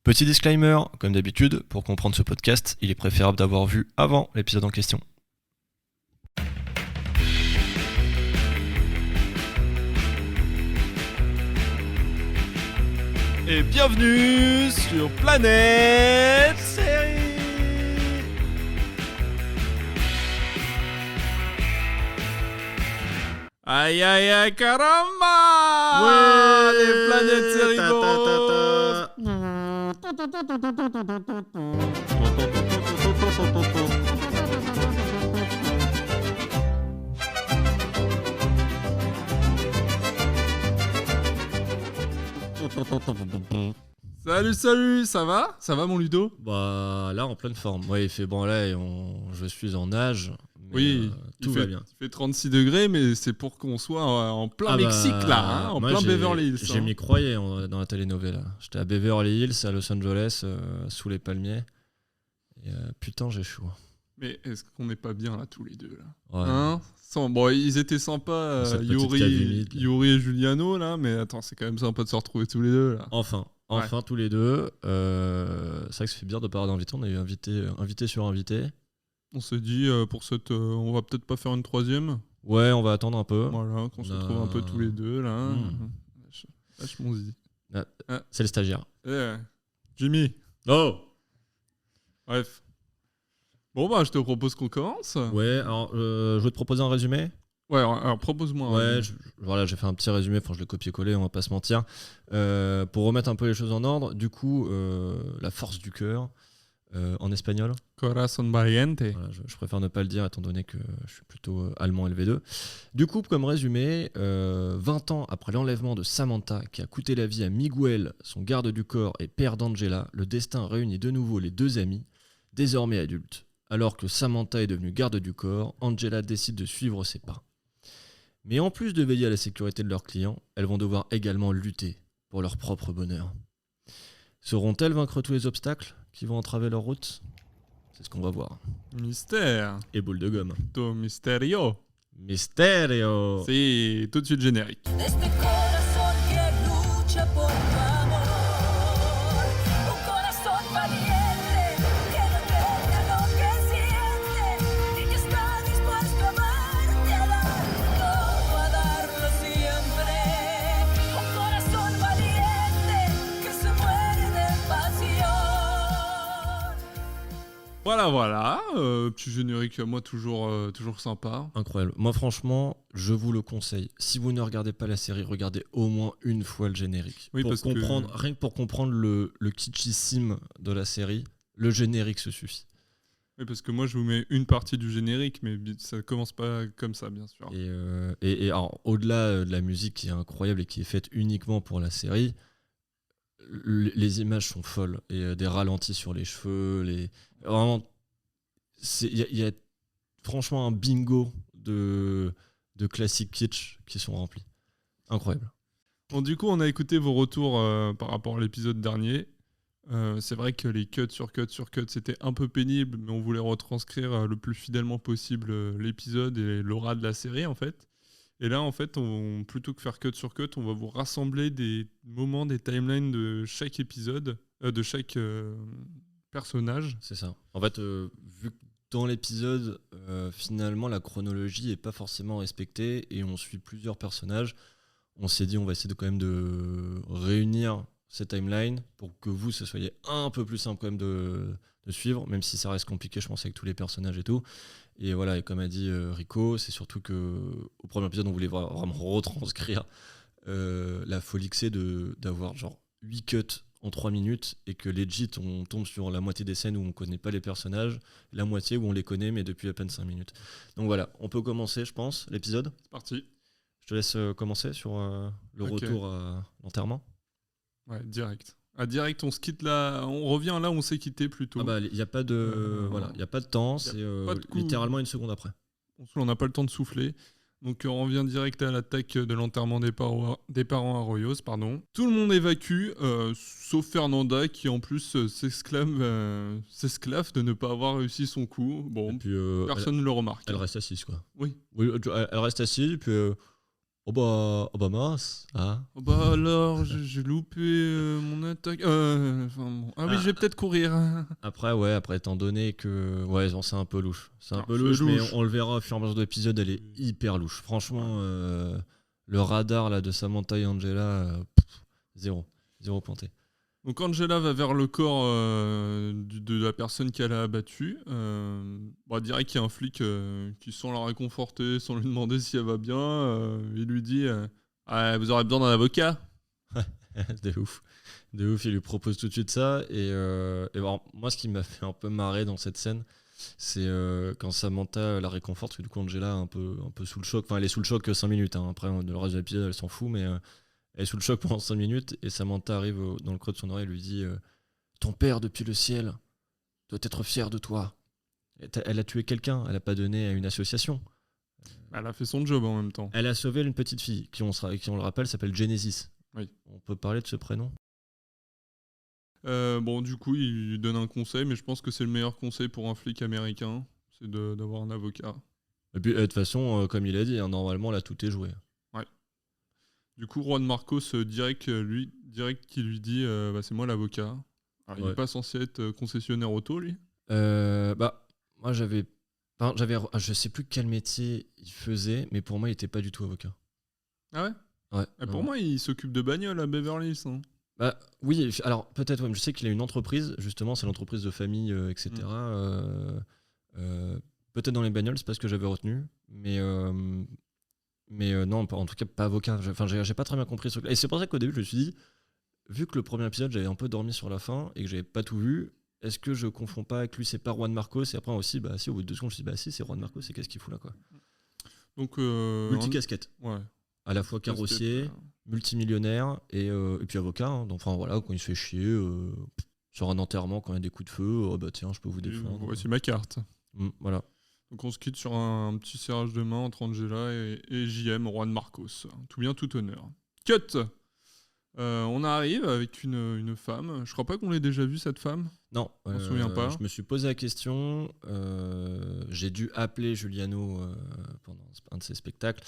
Petit disclaimer, comme d'habitude, pour comprendre ce podcast, il est préférable d'avoir vu avant l'épisode en question. Et bienvenue sur Planète Série. Aïe aïe aïe caramba. Ouais, les Planètes Série. Salut, ça va? Ça va mon Ludo? Bah là en pleine forme. Ouais, il fait bon là je suis en nage. Mais, Oui, tout va bien. Il fait 36 degrés, mais c'est pour qu'on soit en plein Mexique là, hein, en plein Beverly Hills. J'ai m'y croyais dans la telenovela. J'étais à Beverly Hills, à Los Angeles, sous les palmiers. Et putain, j'ai chaud. Mais est-ce qu'on n'est pas bien là tous les deux là? Ouais. Hein? Bon, ils étaient sympas, Yuri et Giuliano là, mais attends, c'est quand même sympa de se retrouver tous les deux là. Enfin, tous les deux. C'est vrai que ça fait bien de pas avoir d'invité. On a eu invité sur invité. On s'est dit pour cette, on va peut-être pas faire une troisième. Ouais, on va attendre un peu. Voilà, qu'on se retrouve un peu tous les deux là. Lâche mon zizi. C'est le stagiaire. Jimmy. Oh. Bref. Bon bah je te propose qu'on commence. Ouais, alors je vais te proposer un résumé. Ouais, alors propose-moi. Ouais, voilà, j'ai fait un petit résumé, je l'ai copié-collé, on va pas se mentir. Pour remettre un peu les choses en ordre, du coup, la force du cœur, en espagnol. Corazón valiente. Voilà, je préfère ne pas le dire étant donné que je suis plutôt allemand LV2. Du coup, comme résumé, 20 ans après l'enlèvement de Samantha, qui a coûté la vie à Miguel, son garde du corps et père d'Angela, le destin réunit de nouveau les deux amis, désormais adultes. Alors que Samantha est devenue garde du corps, Angela décide de suivre ses pas. Mais en plus de veiller à la sécurité de leurs clients, elles vont devoir également lutter pour leur propre bonheur. Sauront-elles vaincre tous les obstacles qui vont entraver leur route ? C'est ce qu'on va voir. Mystère. Et boule de gomme. To misterio. Mysterio. C'est tout de suite générique. Voilà, petit générique, moi toujours sympa. Incroyable. Moi franchement, je vous le conseille. Si vous ne regardez pas la série, regardez au moins une fois le générique. Oui, Rien que pour comprendre le kitschissime de la série, le générique se suffit. Oui, parce que moi je vous mets une partie du générique, mais ça commence pas comme ça, bien sûr. Et alors, au-delà de la musique qui est incroyable et qui est faite uniquement pour la série, les images sont folles. Et des ralentis sur les cheveux, vraiment, il y a franchement un bingo de classiques kitsch qui sont remplis. Incroyable. Bon, du coup, on a écouté vos retours par rapport à l'épisode dernier. C'est vrai que les cuts sur cuts, c'était un peu pénible, mais on voulait retranscrire le plus fidèlement possible l'épisode et l'aura de la série, en fait. Et là, en fait, plutôt que faire cut sur cut, on va vous rassembler des moments, des timelines de chaque épisode, de chaque personnage. C'est ça. En fait, vu que dans l'épisode, finalement, la chronologie n'est pas forcément respectée et on suit plusieurs personnages, on s'est dit on va essayer quand même de réunir ces timelines pour que vous, ce soyez un peu plus simple quand même de suivre, même si ça reste compliqué, je pense, avec tous les personnages et tout. Et voilà, et comme a dit Rico, c'est surtout qu'au premier épisode, on voulait vraiment retranscrire la folie que c'est d'avoir genre 8 cuts en 3 minutes et que legit, on tombe sur la moitié des scènes où on connaît pas les personnages, la moitié où on les connaît, mais depuis à peine 5 minutes. Donc voilà, on peut commencer, je pense, l'épisode. C'est parti. Je te laisse commencer sur le retour à l'enterrement. Ouais, direct. Direct, on se quitte là, on revient là où on s'est quitté plutôt. Il n'y a pas de y a pas de temps, c'est littéralement une seconde après. On n'a pas le temps de souffler. Donc on revient direct à l'attaque de l'enterrement des parents Arroyos, pardon. Tout le monde évacue, sauf Fernanda qui en plus s'esclave de ne pas avoir réussi son coup. Bon, puis, personne ne le remarque. Elle reste assise quoi. Oui, elle reste assise, puis oh bah mince. Ah. Oh bah alors, j'ai loupé mon attaque. oui, je vais peut-être courir. Après, étant donné que. Ouais, c'est un peu louche. C'est un Non, peu c'est louche, mais louche. on le verra au fur et à mesure de l'épisode, elle est hyper louche. Franchement, le radar là, de Samantha et Angela, zéro. Zéro pointé. Donc Angela va vers le corps de la personne qu'elle a abattue. Direct qu'il y a un flic qui, sans la réconforter, sans lui demander si elle va bien, il lui dit Ah, vous aurez besoin d'un avocat. De ouf. De ouf, il lui propose tout de suite ça. Et bon, moi, ce qui m'a fait un peu marrer dans cette scène, c'est quand Samantha la réconforte, parce que du coup, Angela est un peu sous le choc. Enfin, elle est sous le choc 5 minutes. Hein. Après, le reste de l'épisode, elle s'en fout, mais elle est sous le choc pendant 5 minutes. Et Samantha arrive dans le creux de son oreille et lui dit ton père, depuis le ciel, doit être fier de toi. Elle a tué quelqu'un, elle n'a pas donné à une association. Elle a fait son job en même temps. Elle a sauvé une petite fille qui, on le rappelle, s'appelle Genesis. Oui. On peut parler de ce prénom? Du coup, il lui donne un conseil, mais je pense que c'est le meilleur conseil pour un flic américain, c'est d'avoir un avocat. Et puis, de toute façon, comme il a dit, hein, normalement, là, tout est joué. Ouais. Du coup, Juan Marcos, direct qui lui dit c'est moi l'avocat. Alors, il n'est pas censé être concessionnaire auto, lui. Moi, je sais plus quel métier il faisait, mais pour moi, il était pas du tout avocat. Ah ouais? Ouais. Pour moi, il s'occupe de bagnole à Beverly Hills. Hein. Oui, alors peut-être, ouais, je sais qu'il a une entreprise, justement, c'est l'entreprise de famille, etc. Peut-être dans les bagnoles, c'est pas ce que j'avais retenu, mais non, en tout cas, pas avocat. J'ai pas très bien compris ce truc. Et c'est pour ça qu'au début, je me suis dit, vu que le premier épisode, j'avais un peu dormi sur la fin et que j'avais pas tout vu, est-ce que je confonds pas avec lui, c'est pas Juan Marcos? Et après aussi, si, au bout de 2 secondes, je me suis dit, si, c'est Juan Marcos, et qu'est-ce qu'il fout là, quoi? Donc, multicasquette. Ouais. À la fois carrossier, multimillionnaire et puis avocat. Hein. Donc, enfin voilà, quand il se fait chier sur un enterrement, quand il y a des coups de feu, tiens, je peux vous défendre. Voici ma carte. Voilà. Donc on se quitte sur un petit serrage de main entre Angela et JM, Juan Marcos. Tout bien, tout honneur. Cut. On arrive avec une femme. Je crois pas qu'on l'ait déjà vue, cette femme. Non, on ne se souvient pas. Je me suis posé la question. J'ai dû appeler Giuliano pendant un de ses spectacles.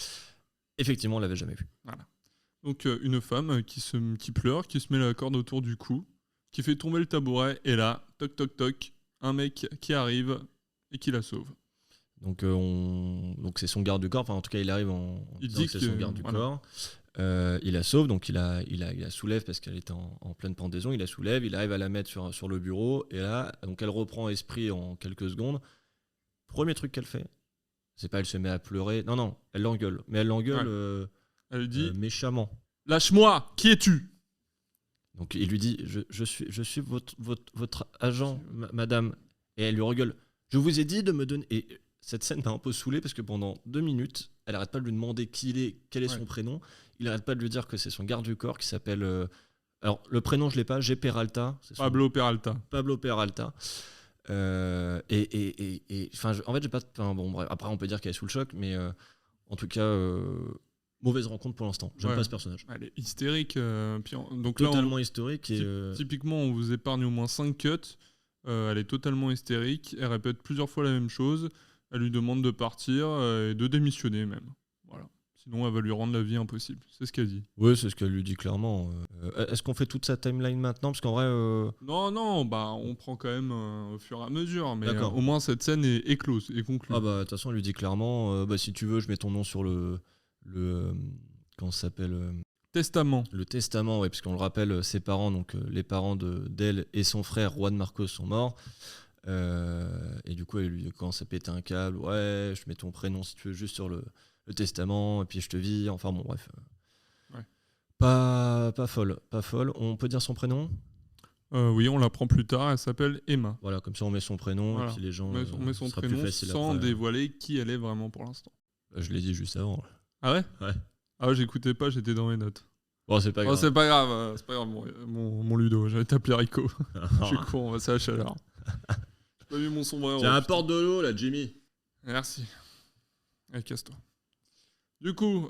Effectivement, on l'avait jamais vue. Voilà. Donc une femme qui pleure, qui se met la corde autour du cou, qui fait tomber le tabouret, et là, toc toc toc, un mec qui arrive et qui la sauve. Donc c'est son garde du corps. Enfin, en tout cas, il arrive en disant que c'est son garde du corps. Il la sauve, donc il la soulève parce qu'elle était en pleine pendaison. Il la soulève, il arrive à la mettre sur le bureau, et là, donc elle reprend esprit en quelques secondes. Premier truc qu'elle fait, c'est pas elle se met à pleurer. Non, elle l'engueule. Mais elle l'engueule elle dit méchamment. Lâche-moi, qui es-tu? Donc il lui dit je suis votre agent, madame. Et elle lui regueule. Je vous ai dit de me donner. Et cette scène m'a un peu saoulé parce que pendant 2 minutes, elle arrête pas de lui demander qui il est, quel est son prénom. Il arrête pas de lui dire que c'est son garde du corps qui s'appelle. Alors le prénom je l'ai pas, G. Peralta. Pablo Peralta. Pablo Peralta. En fait, j'ai pas. Bref, après, on peut dire qu'elle est sous le choc, mais en tout cas, mauvaise rencontre pour l'instant. J'aime pas ce personnage. Elle est hystérique. Donc totalement historique. Typiquement, on vous épargne au moins 5 cuts. Elle est totalement hystérique. Elle répète plusieurs fois la même chose. Elle lui demande de partir et de démissionner même. Voilà. Sinon, elle va lui rendre la vie impossible. C'est ce qu'elle dit. Oui, c'est ce qu'elle lui dit clairement. Est-ce qu'on fait toute sa timeline maintenant? Parce qu'en vrai... Non, on prend quand même au fur et à mesure. Mais au moins, cette scène est close, est conclue. De toute façon, elle lui dit clairement, si tu veux, je mets ton nom sur le comment ça s'appelle Testament. Le testament, oui, parce qu'on le rappelle, ses parents, donc les parents d'elle et son frère, Juan Marcos, sont morts. Et du coup, elle lui commence à péter un câble. Ouais, je mets ton prénom si tu veux juste sur le testament, et puis je te vis. Enfin bon, bref. Pas folle. On peut dire son prénom? Oui, on l'apprend plus tard. Elle s'appelle Emma. Voilà, comme ça on met son prénom, et puis les gens. On met son prénom sans dévoiler qui elle est vraiment pour l'instant. Je l'ai dit juste avant. Ah ouais? Ouais. Ah ouais, j'écoutais pas, j'étais dans mes notes. Bon, c'est pas grave. C'est pas grave, mon Ludo. J'allais t'appeler Rico. Je suis con, c'est la chaleur. J'ai pas vu mon sombrero. Tiens, apporte de l'eau là, Jimmy. Merci. Allez, casse-toi. Du coup,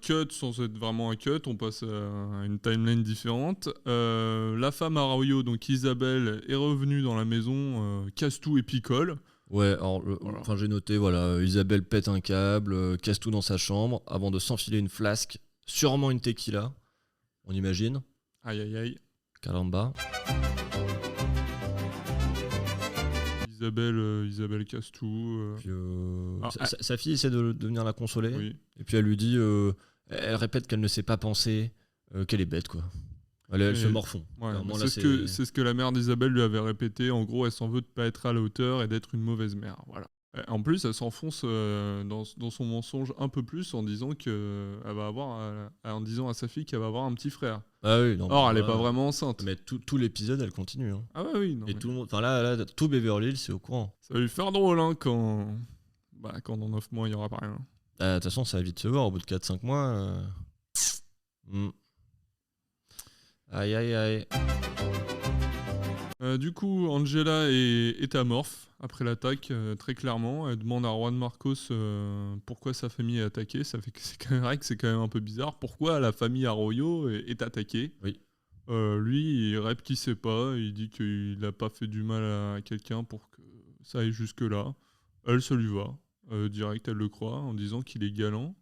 cut sans être vraiment un cut, on passe à une timeline différente. La femme Arroyo, donc Isabelle, est revenue dans la maison, casse tout et picole. Ouais, alors j'ai noté, Isabelle pète un câble, casse tout dans sa chambre, avant de s'enfiler une flasque, sûrement une tequila, on imagine. Aïe aïe aïe. Caramba. Isabelle casse tout. Puis, Ah, sa fille essaie de venir la consoler. Oui. Et puis elle lui dit, elle répète qu'elle ne sait pas penser, qu'elle est bête, quoi. Elle se morfond. Ouais, Clairement, c'est ce que la mère d'Isabelle lui avait répété. En gros, elle s'en veut de pas être à la hauteur et d'être une mauvaise mère. Voilà. En plus, elle s'enfonce dans son mensonge un peu plus en disant en disant à sa fille qu'elle va avoir un petit frère. Ah oui, non, Or, elle est pas vraiment enceinte. Mais tout l'épisode, elle continue. Hein. Ah ouais, oui. Non, et tout le monde, enfin là, tout Beverly Hills, c'est au courant. Ça va lui faire drôle hein, quand dans 9 mois, il y aura pas rien. De toute façon, ça va vite se voir. Au bout de 4-5 mois. Aïe, aïe, aïe. Du coup, Angela est amorphe après l'attaque, très clairement. Elle demande à Juan Marcos pourquoi sa famille est attaquée. Ça fait que c'est quand même un peu bizarre. Pourquoi la famille Arroyo est attaquée? Oui. Lui, il rêve qu'il sait pas. Il dit qu'il n'a pas fait du mal à quelqu'un pour que ça aille jusque-là. Elle, ça lui va. Direct, elle le croit en disant qu'il est galant,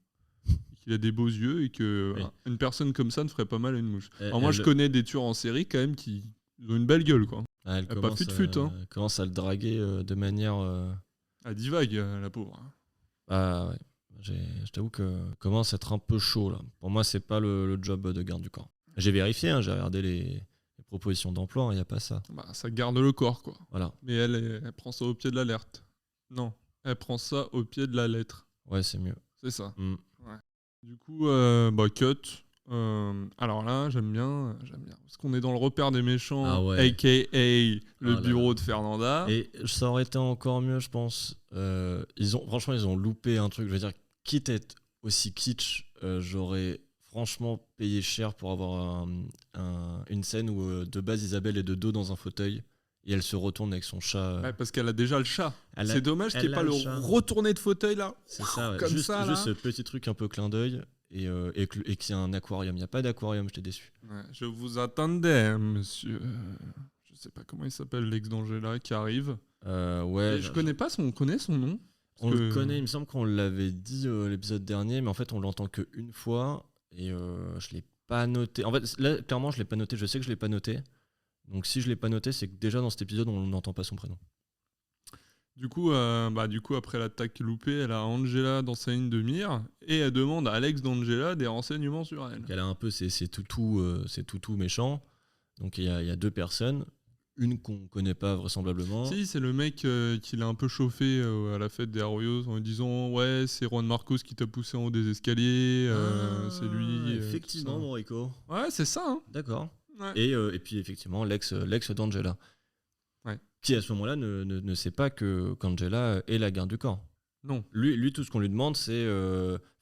qu'il a des beaux yeux et que une personne comme ça ne ferait pas mal à une mouche. Alors moi, je connais des tueurs en série quand même qui ont une belle gueule, quoi. Elle commence, commence à le draguer de manière... Elle divague, la pauvre. Ah ouais. Je t'avoue que commence à être un peu chaud, là. Pour moi, c'est pas le job de garde du corps. J'ai vérifié, hein, j'ai regardé les propositions d'emploi, il n'y a pas ça. Ça garde le corps, quoi. Voilà. Mais elle prend ça au pied de l'alerte. Non, elle prend ça au pied de la lettre. Ouais, c'est mieux. C'est ça. Ouais. Du coup, cut. Alors là, j'aime bien. Parce qu'on est dans le repère des méchants, a.k.a. le bureau de Fernanda. Et ça aurait été encore mieux, je pense. Franchement, ils ont loupé un truc. Je veux dire, quitte à être aussi kitsch, j'aurais franchement payé cher pour avoir une scène où de base Isabelle est de dos dans un fauteuil et elle se retourne avec son chat. Ouais, parce qu'elle a déjà le chat. C'est dommage qu'il n'y ait pas le retourné de fauteuil là. C'est ça, ouais. Comme juste ça. Ce petit truc un peu clin d'œil. Et qu'il y a un aquarium. Il n'y a pas d'aquarium, j'étais déçu. Ouais, je vous attendais, monsieur. Je sais pas comment il s'appelle, l'ex d'Angela qui arrive. Ouais. On connaît son nom. On le connaît, il me semble qu'on l'avait dit l'épisode dernier, mais en fait on l'entend qu'une fois et je l'ai pas noté. En fait, là, clairement, je l'ai pas noté. Je sais que je l'ai pas noté. Donc si je l'ai pas noté, c'est que déjà dans cet épisode, on n'entend pas son prénom. Du coup, après l'attaque loupée, elle a Angela dans sa ligne de mire et elle demande à Alex d'Angela des renseignements sur elle. Donc elle a un peu ses toutous méchants. Donc il y a deux personnes. Une qu'on connaît pas vraisemblablement. Si, c'est le mec qui l'a un peu chauffé à la fête des Arroyos en lui disant ouais, c'est Juan Marcos qui t'a poussé en haut des escaliers, c'est lui. Effectivement, mon Rico. Ouais, c'est ça. Hein. D'accord. Ouais. Et puis effectivement, l'ex d'Angela. Ouais. Qui à ce moment-là ne sait pas qu'Angela est la garde du corps. Non. Lui, tout ce qu'on lui demande, c'est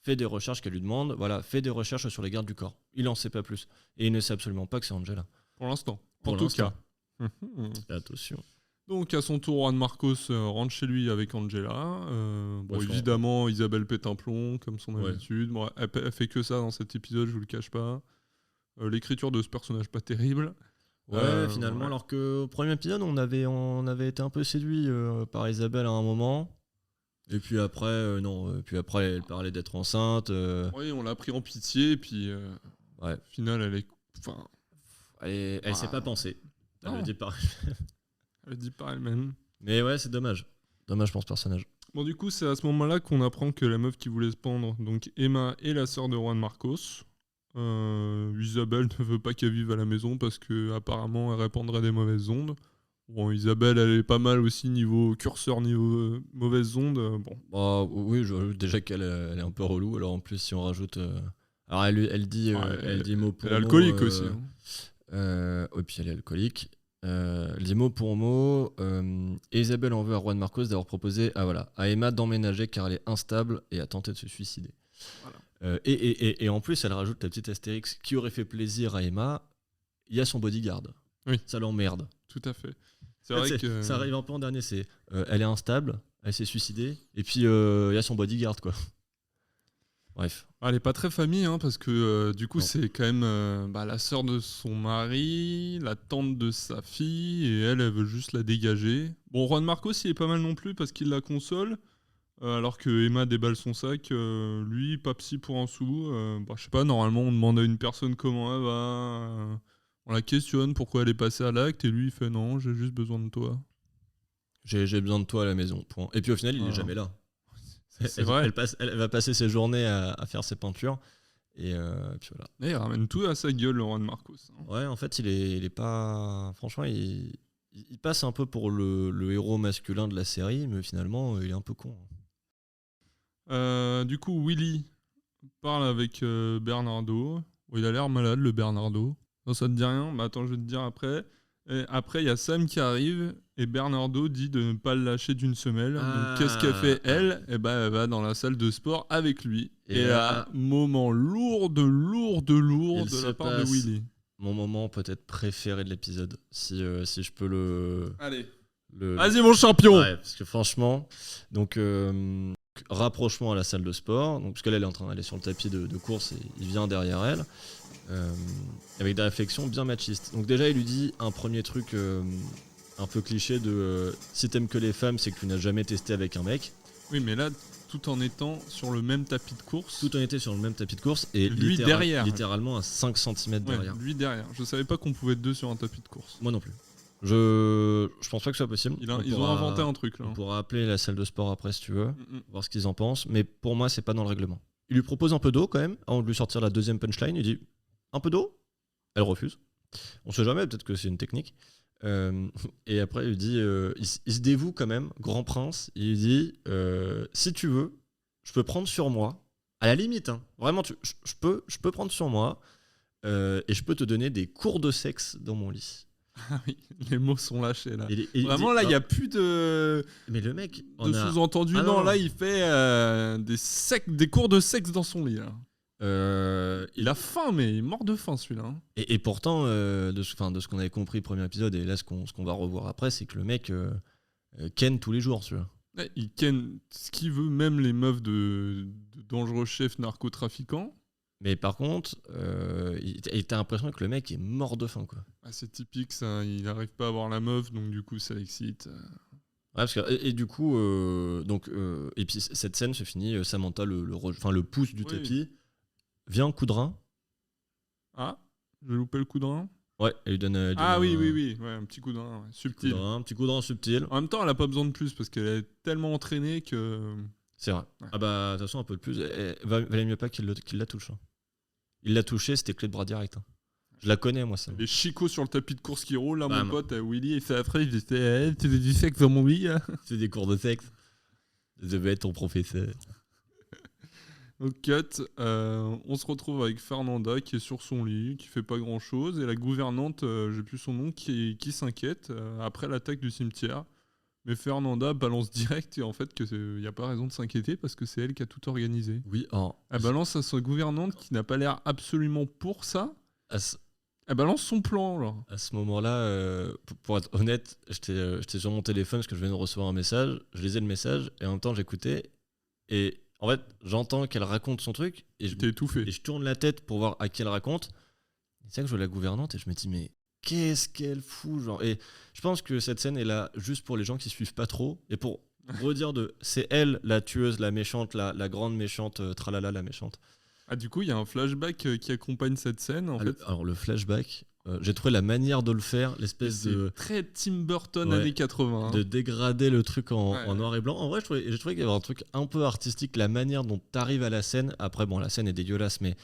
fait des recherches qu'elle lui demande. Voilà, fait des recherches sur les gardes du corps. Il en sait pas plus. Et il ne sait absolument pas que c'est Angela. Pour l'instant. En tout cas. Attention. Donc à son tour, Juan Marcos rentre chez lui avec Angela. Évidemment, Isabelle pète un plomb, comme son habitude. Bon, elle fait que ça dans cet épisode, je vous le cache pas. L'écriture de ce personnage pas terrible. Ouais, finalement, alors qu'au premier épisode, on avait été un peu séduit par Isabelle à un moment. Et puis après, non. Puis après, elle parlait d'être enceinte. Oui, on l'a pris en pitié, et puis au final, elle est... Enfin, elle sait pas penser. Elle le dit par elle le dit par elle-même. Mais ouais, c'est dommage. Dommage pour ce personnage. Bon, du coup, c'est à ce moment-là qu'on apprend que la meuf qui voulait se pendre, donc Emma, est la sœur de Juan Marcos. Isabelle ne veut pas qu'elle vive à la maison parce que apparemment elle répandrait des mauvaises ondes. Bon, Isabelle, elle est pas mal aussi niveau curseur, niveau mauvaises ondes. Bon. Oui, déjà qu'elle est un peu relou. Alors en plus, si on rajoute, alors elle dit mot pour mot. Elle est alcoolique aussi. Et puis elle est alcoolique. Elle dit mot pour mot. Isabelle en veut à Juan Marcos d'avoir proposé à Emma d'emménager car elle est instable et a tenté de se suicider. Voilà. Et en plus, elle rajoute la petite astérix qui aurait fait plaisir à Emma. Il y a son bodyguard. Oui. Ça l'emmerde. Tout à fait. C'est vrai que ça arrive un peu en dernier. C'est elle est instable, elle s'est suicidée, et puis il y a son bodyguard quoi. Bref. Elle est pas très famille parce que du coup c'est quand même la sœur de son mari, la tante de sa fille, et elle veut juste la dégager. Bon, Juan Marcos il est pas mal non plus parce qu'il la console. Alors que Emma déballe son sac, lui, pas psy pour un sou. Je sais pas, normalement, on demande à une personne comment elle va. On la questionne pourquoi elle est passée à l'acte, et lui, il fait non, j'ai juste besoin de toi. J'ai besoin de toi à la maison, point. Et puis au final, il est jamais là. C'est vrai. Elle va passer ses journées à faire ses peintures. Et puis voilà. Et il ramène tout à sa gueule, Laurent de Marcos. Ouais, en fait, il est pas. Franchement, il passe un peu pour le héros masculin de la série, mais finalement, il est un peu con. Du coup, Willy parle avec Bernardo. Oh, il a l'air malade, le Bernardo. Non, ça te dit rien? Bah attends, je vais te dire après. Et après, il y a Sam qui arrive et Bernardo dit de ne pas le lâcher d'une semelle. Donc, qu'est-ce qu'elle fait, elle? Eh ben, elle va dans la salle de sport avec lui. Et là, moment lourd de la part de Willy. Mon moment peut-être préféré de l'épisode, si je peux le... Allez. Vas-y, mon champion! Ouais, parce que franchement, donc rapprochement à la salle de sport, donc, parce que là, elle est en train d'aller sur le tapis de course et il vient derrière elle, avec des réflexions bien machistes. Donc déjà, il lui dit un premier truc un peu cliché de si t'aimes que les femmes, c'est que tu n'as jamais testé avec un mec. Oui, mais là, tout en étant sur le même tapis de course. Tout en étant sur le même tapis de course et lui derrière. Littéralement à 5 cm derrière. Lui derrière. Je savais pas qu'on pouvait être deux sur un tapis de course. Moi non plus. Je pense pas que ce soit possible. Ils ont inventé un truc là. On pourra appeler la salle de sport après si tu veux, voir ce qu'ils en pensent. Mais pour moi, c'est pas dans le règlement. Il lui propose un peu d'eau quand même, avant de lui sortir la deuxième punchline. Il dit un peu d'eau. Elle refuse. On sait jamais, peut-être que c'est une technique. Et après, il lui dit il se dévoue quand même, grand prince. Il lui dit si tu veux, je peux prendre sur moi. À la limite, hein, vraiment, je peux prendre sur moi et je peux te donner des cours de sexe dans mon lit. Ah oui, les mots sont lâchés là. Vraiment, là, il n'y a plus de. Mais le mec. Sous-entendu, non, là, il fait des cours de sexe dans son lit. Là. Il a faim, mais il est mort de faim celui-là. Hein. Et pourtant, de ce qu'on avait compris premier épisode, et là, ce qu'on va revoir après, c'est que le mec ken tous les jours, celui-là. Ouais, il ken ce qu'il veut, même les meufs de dangereux chefs narcotrafiquants. Mais par contre, t'as l'impression que le mec est mort de faim, quoi. Ah, c'est typique, ça. Il n'arrive pas à avoir la meuf, donc du coup, ça l'excite. Ouais, parce que, et du coup, et puis cette scène se finit, Samantha le pouce du tapis, vient coup de rein. Ah, j'ai loupé le coup de rein. Ouais, elle lui donne. Oui, ouais, un petit coup de rein, subtil. Un petit coup de rein subtil. En même temps, elle a pas besoin de plus parce qu'elle est tellement entraînée que. C'est vrai. Ouais. Ah bah, de toute façon, un peu de plus. Valait mieux pas qu'il la touche. Hein. Il l'a touché, c'était clé de bras direct. Hein. Je la connais, moi, ça. Les chicots sur le tapis de course qui roule, là, mon pote, Willy, et fait après, il disait tu fais du sexe dans mon lit. C'est des cours de sexe. Je vais être ton professeur. Au cut, on se retrouve avec Fernanda qui est sur son lit, qui fait pas grand chose, et la gouvernante, j'ai plus son nom, qui s'inquiète après l'attaque du cimetière. Mais Fernanda balance direct et en fait il n'y a pas raison de s'inquiéter parce que c'est elle qui a tout organisé. Oui, elle balance à sa gouvernante qui n'a pas l'air absolument pour ça. Elle balance son plan. Là. À ce moment-là, pour être honnête, j'étais sur mon téléphone parce que je venais de recevoir un message. Je lisais le message et en même temps j'écoutais. Et en fait, j'entends qu'elle raconte son truc et t'es étouffé. Et je tourne la tête pour voir à qui elle raconte. C'est ça que je vois la gouvernante et je me dis mais qu'est-ce qu'elle fout genre. Et je pense que cette scène est là juste pour les gens qui suivent pas trop et pour redire c'est elle la tueuse, la méchante, la grande méchante, tralala la méchante. Ah du coup il y a un flashback qui accompagne cette scène en fait. Alors le flashback, j'ai trouvé la manière de le faire, l'espèce de très Tim Burton années 80. Hein. De dégrader le truc en noir et blanc. En vrai j'ai trouvé qu'il y avait un truc un peu artistique, la manière dont t'arrives à la scène. Après bon la scène est dégueulasse mais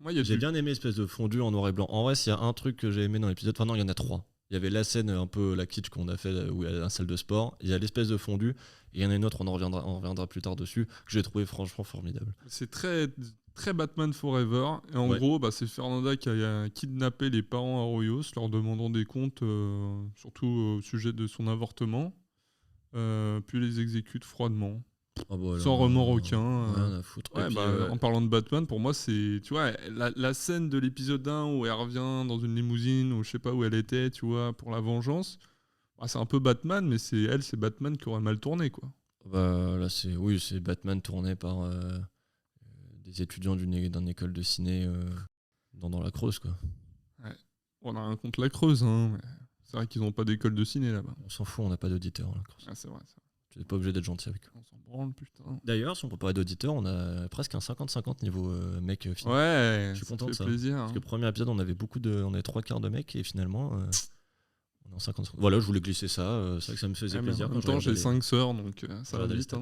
moi, j'ai bien aimé l'espèce de fondu en noir et blanc. En vrai, s'il y a un truc que j'ai aimé dans l'épisode, il y en a 3. Il y avait la scène un peu la kitsch qu'on a fait où il y a la salle de sport. Il y a l'espèce de fondu. Et il y en a une autre, on reviendra plus tard dessus, que j'ai trouvé franchement formidable. C'est très, très Batman Forever. Et en gros, c'est Fernanda qui a kidnappé les parents Arroyos, leur demandant des comptes, surtout au sujet de son avortement. Puis les exécute froidement. Sans remords aucun. Rien à foutre. En parlant de Batman, pour moi, c'est tu vois la scène de l'épisode 1 où elle revient dans une limousine ou je sais pas où elle était, tu vois, pour la vengeance. C'est un peu Batman, mais c'est Batman qui aurait mal tourné, quoi. Là, c'est Batman tourné par des étudiants d'une école de ciné dans la Creuse, quoi. Ouais. On a rien contre la Creuse, hein. Mais c'est vrai qu'ils n'ont pas d'école de ciné là-bas. On s'en fout, on n'a pas d'auditeurs, la Creuse. Ah, c'est vrai. Tu n'es pas obligé d'être gentil avec eux. On s'en branle, putain. D'ailleurs, si on peut parler d'auditeurs, on a presque un 50-50 niveau mec film. Ouais, je suis content de ça. Plaisir, Parce que le premier épisode, on avait 3/4 de mecs et finalement, On est en 50 secondes. Voilà, je voulais glisser ça. C'est vrai que ça me faisait plaisir. En même temps, j'ai 5 sœurs, donc ça va vite.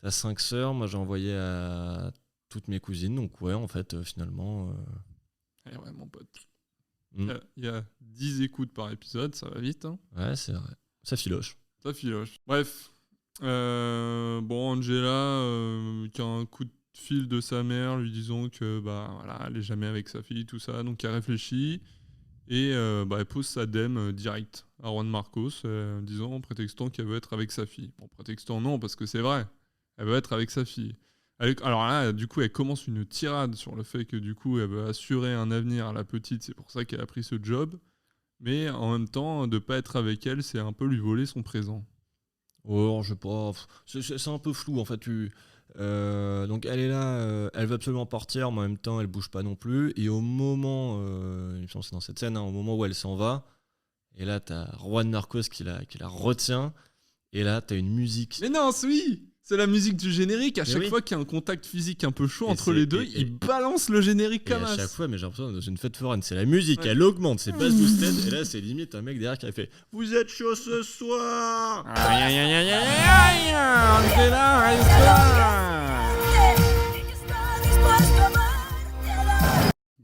T'as 5 sœurs, moi j'ai envoyé à toutes mes cousines, donc ouais, en fait, finalement. Ouais, mon pote. Il y a 10 écoutes par épisode, ça va vite. Hein. Ouais, c'est vrai. Ça filoche. Ça filoche. Bref. Bon, Angela, qui a un coup de fil de sa mère lui disant que voilà, elle est jamais avec sa fille, tout ça, donc elle réfléchit et elle pose sa dème direct à Juan Marcos, prétextant qu'elle veut être avec sa fille. Bon, prétextant non, parce que c'est vrai, elle veut être avec sa fille. Alors là, du coup, elle commence une tirade sur le fait que du coup, elle veut assurer un avenir à la petite, c'est pour ça qu'elle a pris ce job, mais en même temps, de pas être avec elle, c'est un peu lui voler son présent. Oh, je sais pas. C'est un peu flou en fait. Donc elle est là, elle veut absolument partir, mais en même temps elle bouge pas non plus. Et au moment, il me semble que c'est dans cette scène, hein, au moment où elle s'en va, et là t'as Juan Narcos qui la retient, et là t'as une musique. Mais non, c'est la musique du générique. À chaque fois qu'il y a un contact physique un peu chaud entre les deux, il balance le générique comme ça. À chaque fois, mais j'ai l'impression dans une fête foraine, c'est la musique, elle augmente, c'est bass boosted, et là c'est limite un mec derrière qui a fait "Vous êtes chaud ce soir". Aïe aïe aïe aïe aïe aïe, on est là, reste là.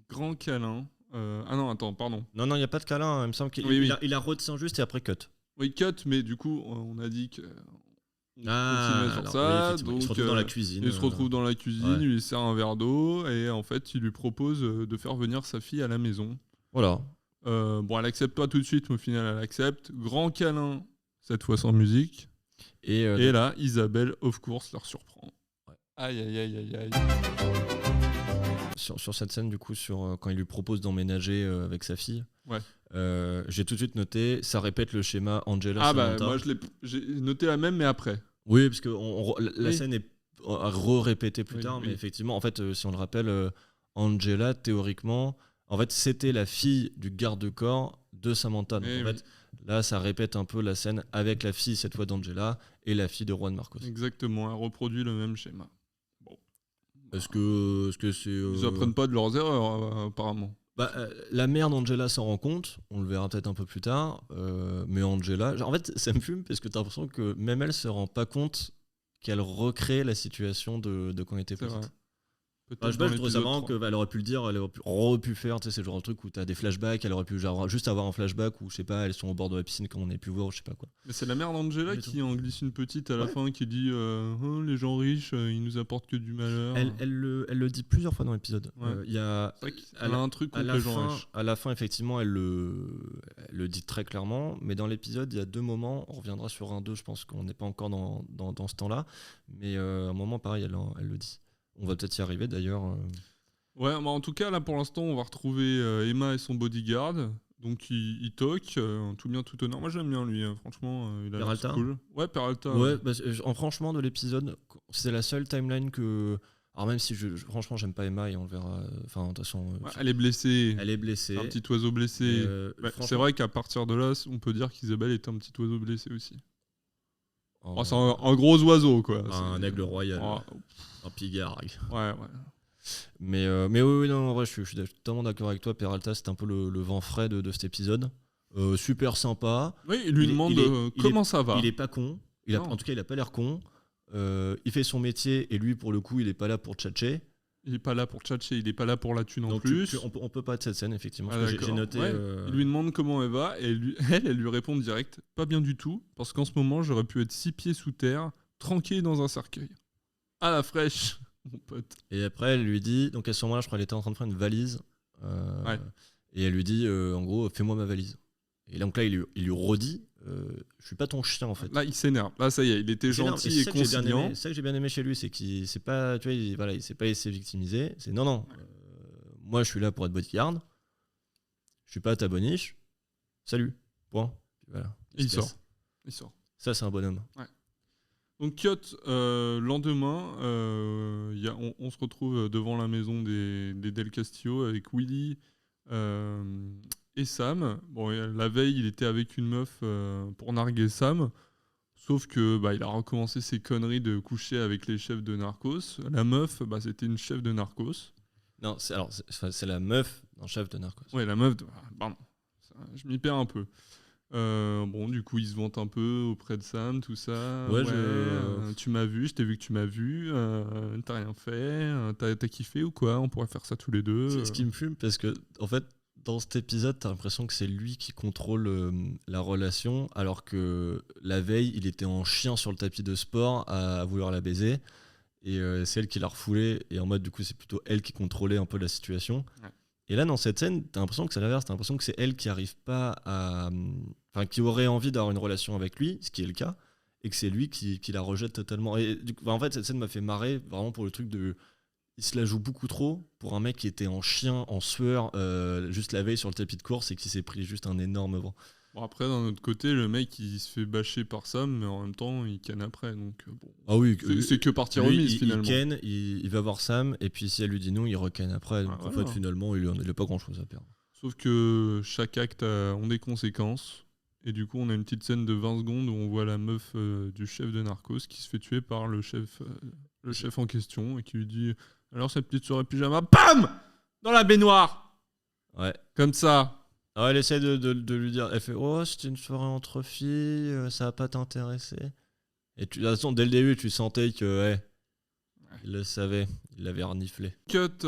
Grand câlin. Ah non, attends, pardon. Non, il n'y a pas de câlin, hein. Il me semble qu'il il la retient juste et après cut. Oui, cut, mais du coup, on a dit que. Ah, sur ça, donc, il se retrouve dans la cuisine. Il se retrouve dans la cuisine, il lui sert un verre d'eau et en fait, il lui propose de faire venir sa fille à la maison. Voilà. Bon, elle accepte pas tout de suite, mais au final, elle accepte. Grand câlin, cette fois sans musique. Et là, Isabelle, of course, leur surprend. Ouais. Aïe, aïe, aïe, aïe, aïe. Sur cette scène, du coup, quand il lui propose d'emménager avec sa fille, j'ai tout de suite noté, ça répète le schéma Angela Samantha. Moi j'ai noté la même, mais après. Oui, parce que la scène est répétée plus tard, mais effectivement, en fait, si on le rappelle, Angela, théoriquement, en fait, c'était la fille du garde-corps de Samantha. Donc, en fait, là, ça répète un peu la scène avec la fille, cette fois d'Angela, et la fille de Juan Marcos. Exactement, elle reproduit le même schéma. Bon. Est-ce que c'est... Ils apprennent pas de leurs erreurs, apparemment. La mère d'Angela s'en rend compte, on le verra peut-être un peu plus tard, mais Angela, en fait ça me fume parce que t'as l'impression que même elle se rend pas compte qu'elle recrée la situation de quand elle était petite. Je trouve ça marrant qu'elle aurait pu le dire, elle aurait pu faire, tu sais, c'est le genre de truc où t'as des flashbacks, elle aurait pu juste avoir un flashback où, je sais pas, elles sont au bord de la piscine comme on a pu voir, je sais pas quoi. Mais c'est la mère d'Angela qui en glisse une petite à la fin, qui dit les gens riches, ils nous apportent que du malheur. Elle le dit plusieurs fois dans l'épisode. Elle a un truc contre les gens riches. À la fin, effectivement, elle le dit très clairement, mais dans l'épisode, il y a 2 moments, on reviendra sur 2, je pense qu'on n'est pas encore dans ce temps-là, mais à un moment, pareil, elle le dit. On va peut-être y arriver d'ailleurs. Ouais, en tout cas, là pour l'instant, on va retrouver Emma et son bodyguard. Donc il toque, tout bien, tout honneur. Moi j'aime bien lui, hein. Franchement, il a l'air cool. Ouais, Peralta. Ouais, franchement, de l'épisode, c'est la seule timeline que. Alors même si franchement j'aime pas Emma et on le verra. Enfin, de toute façon. Elle est blessée. Elle est blessée. Un petit oiseau blessé. C'est vrai qu'à partir de là, on peut dire qu'Isabelle est un petit oiseau blessé aussi. C'est un gros oiseau, quoi. Un aigle royal. Un pigard. Ouais. Mais oui, non, en vrai, je suis totalement d'accord avec toi. Peralta, c'est un peu le vent frais de cet épisode. Super sympa. Oui, il lui demande comment ça va. Il est pas con. En tout cas, il a pas l'air con. Il fait son métier et lui, pour le coup, il est pas là pour tchatcher. Il est pas là pour tchatcher, il est pas là pour la thune en plus. On peut pas de cette scène, effectivement. J'ai noté. Il lui demande comment elle va et elle lui répond direct, pas bien du tout, parce qu'en ce moment, j'aurais pu être 6 pieds sous terre, tranquille dans un cercueil. À la fraîche, mon pote. Et après, elle lui dit, donc à ce moment-là, je crois qu'elle était en train de faire une valise. Et elle lui dit, en gros, fais-moi ma valise. Et donc là, il lui redit, je suis pas ton chien en fait. Là, il s'énerve. Là, ça y est, il était gentil et conciliant. C'est ça que j'ai bien aimé chez lui, c'est qu'il s'est pas, tu vois, il s'est pas laissé victimiser. C'est non, moi je suis là pour être bodyguard. Je suis pas ta boniche. Salut. Point. Voilà. Il sort. Ça, c'est un bonhomme. Ouais. Donc cut, lendemain, on se retrouve devant la maison des Del Castillo avec Willy et Sam. Bon, la veille, il était avec une meuf pour narguer Sam, sauf que il a recommencé ses conneries de coucher avec les chefs de Narcos. La meuf, c'était une chef de Narcos. Non, c'est la meuf d'un chef de Narcos. Ouais, la meuf. Pardon, je m'y perds un peu. Bon, du coup, il se vante un peu auprès de Sam, tout ça. Ouais, Tu m'as vu, je t'ai vu que tu m'as vu. T'as rien fait. T'as kiffé ou quoi? On pourrait faire ça tous les deux. C'est ce qui me fume parce que, en fait, dans cet épisode, t'as l'impression que c'est lui qui contrôle la relation, alors que la veille, il était en chien sur le tapis de sport à vouloir la baiser. Et c'est elle qui l'a refoulé. Et en mode, du coup, c'est plutôt elle qui contrôlait un peu la situation. Ouais. Et là, dans cette scène, t'as l'impression que c'est l'inverse. T'as l'impression que c'est elle qui arrive pas à. Enfin, qui aurait envie d'avoir une relation avec lui, ce qui est le cas, et que c'est lui qui la rejette totalement. Et du coup, en fait, cette scène m'a fait marrer vraiment pour le truc de. Il se la joue beaucoup trop pour un mec qui était en chien, en sueur, juste la veille sur le tapis de course et qui s'est pris juste un énorme vent. Bon, après, d'un autre côté, le mec, il se fait bâcher par Sam, mais en même temps, il canne après. Donc, bon. Ah oui, C'est que partie lui, remise, finalement. Il ken, il va voir Sam, et puis si elle lui dit non, il recane après. Donc en voilà. fait, finalement, il n'a pas grand chose à perdre. Sauf que chaque acte a des conséquences. Et du coup, on a une petite scène de 20 secondes où on voit la meuf du chef de Narcos qui se fait tuer par le chef en question et qui lui dit alors cette petite soirée pyjama, BAM dans la baignoire. Ouais. Comme ça. Alors elle essaie de lui dire, elle fait oh c'était une soirée entre filles, ça va pas t'intéresser. Et de toute façon dès le début tu sentais que ouais, il le savait, il l'avait reniflé. Cut,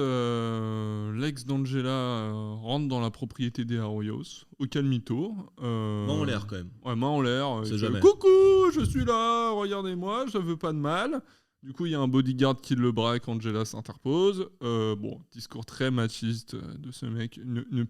l'ex d'Angela rentre dans la propriété des Arroyos, au calmito. Main en l'air quand même. Ouais, main en l'air. C'est jamais. Coucou, je suis là, regardez-moi, je veux pas de mal. Du coup, il y a un bodyguard qui le braque, Angela s'interpose. Bon, discours très machiste de ce mec. Une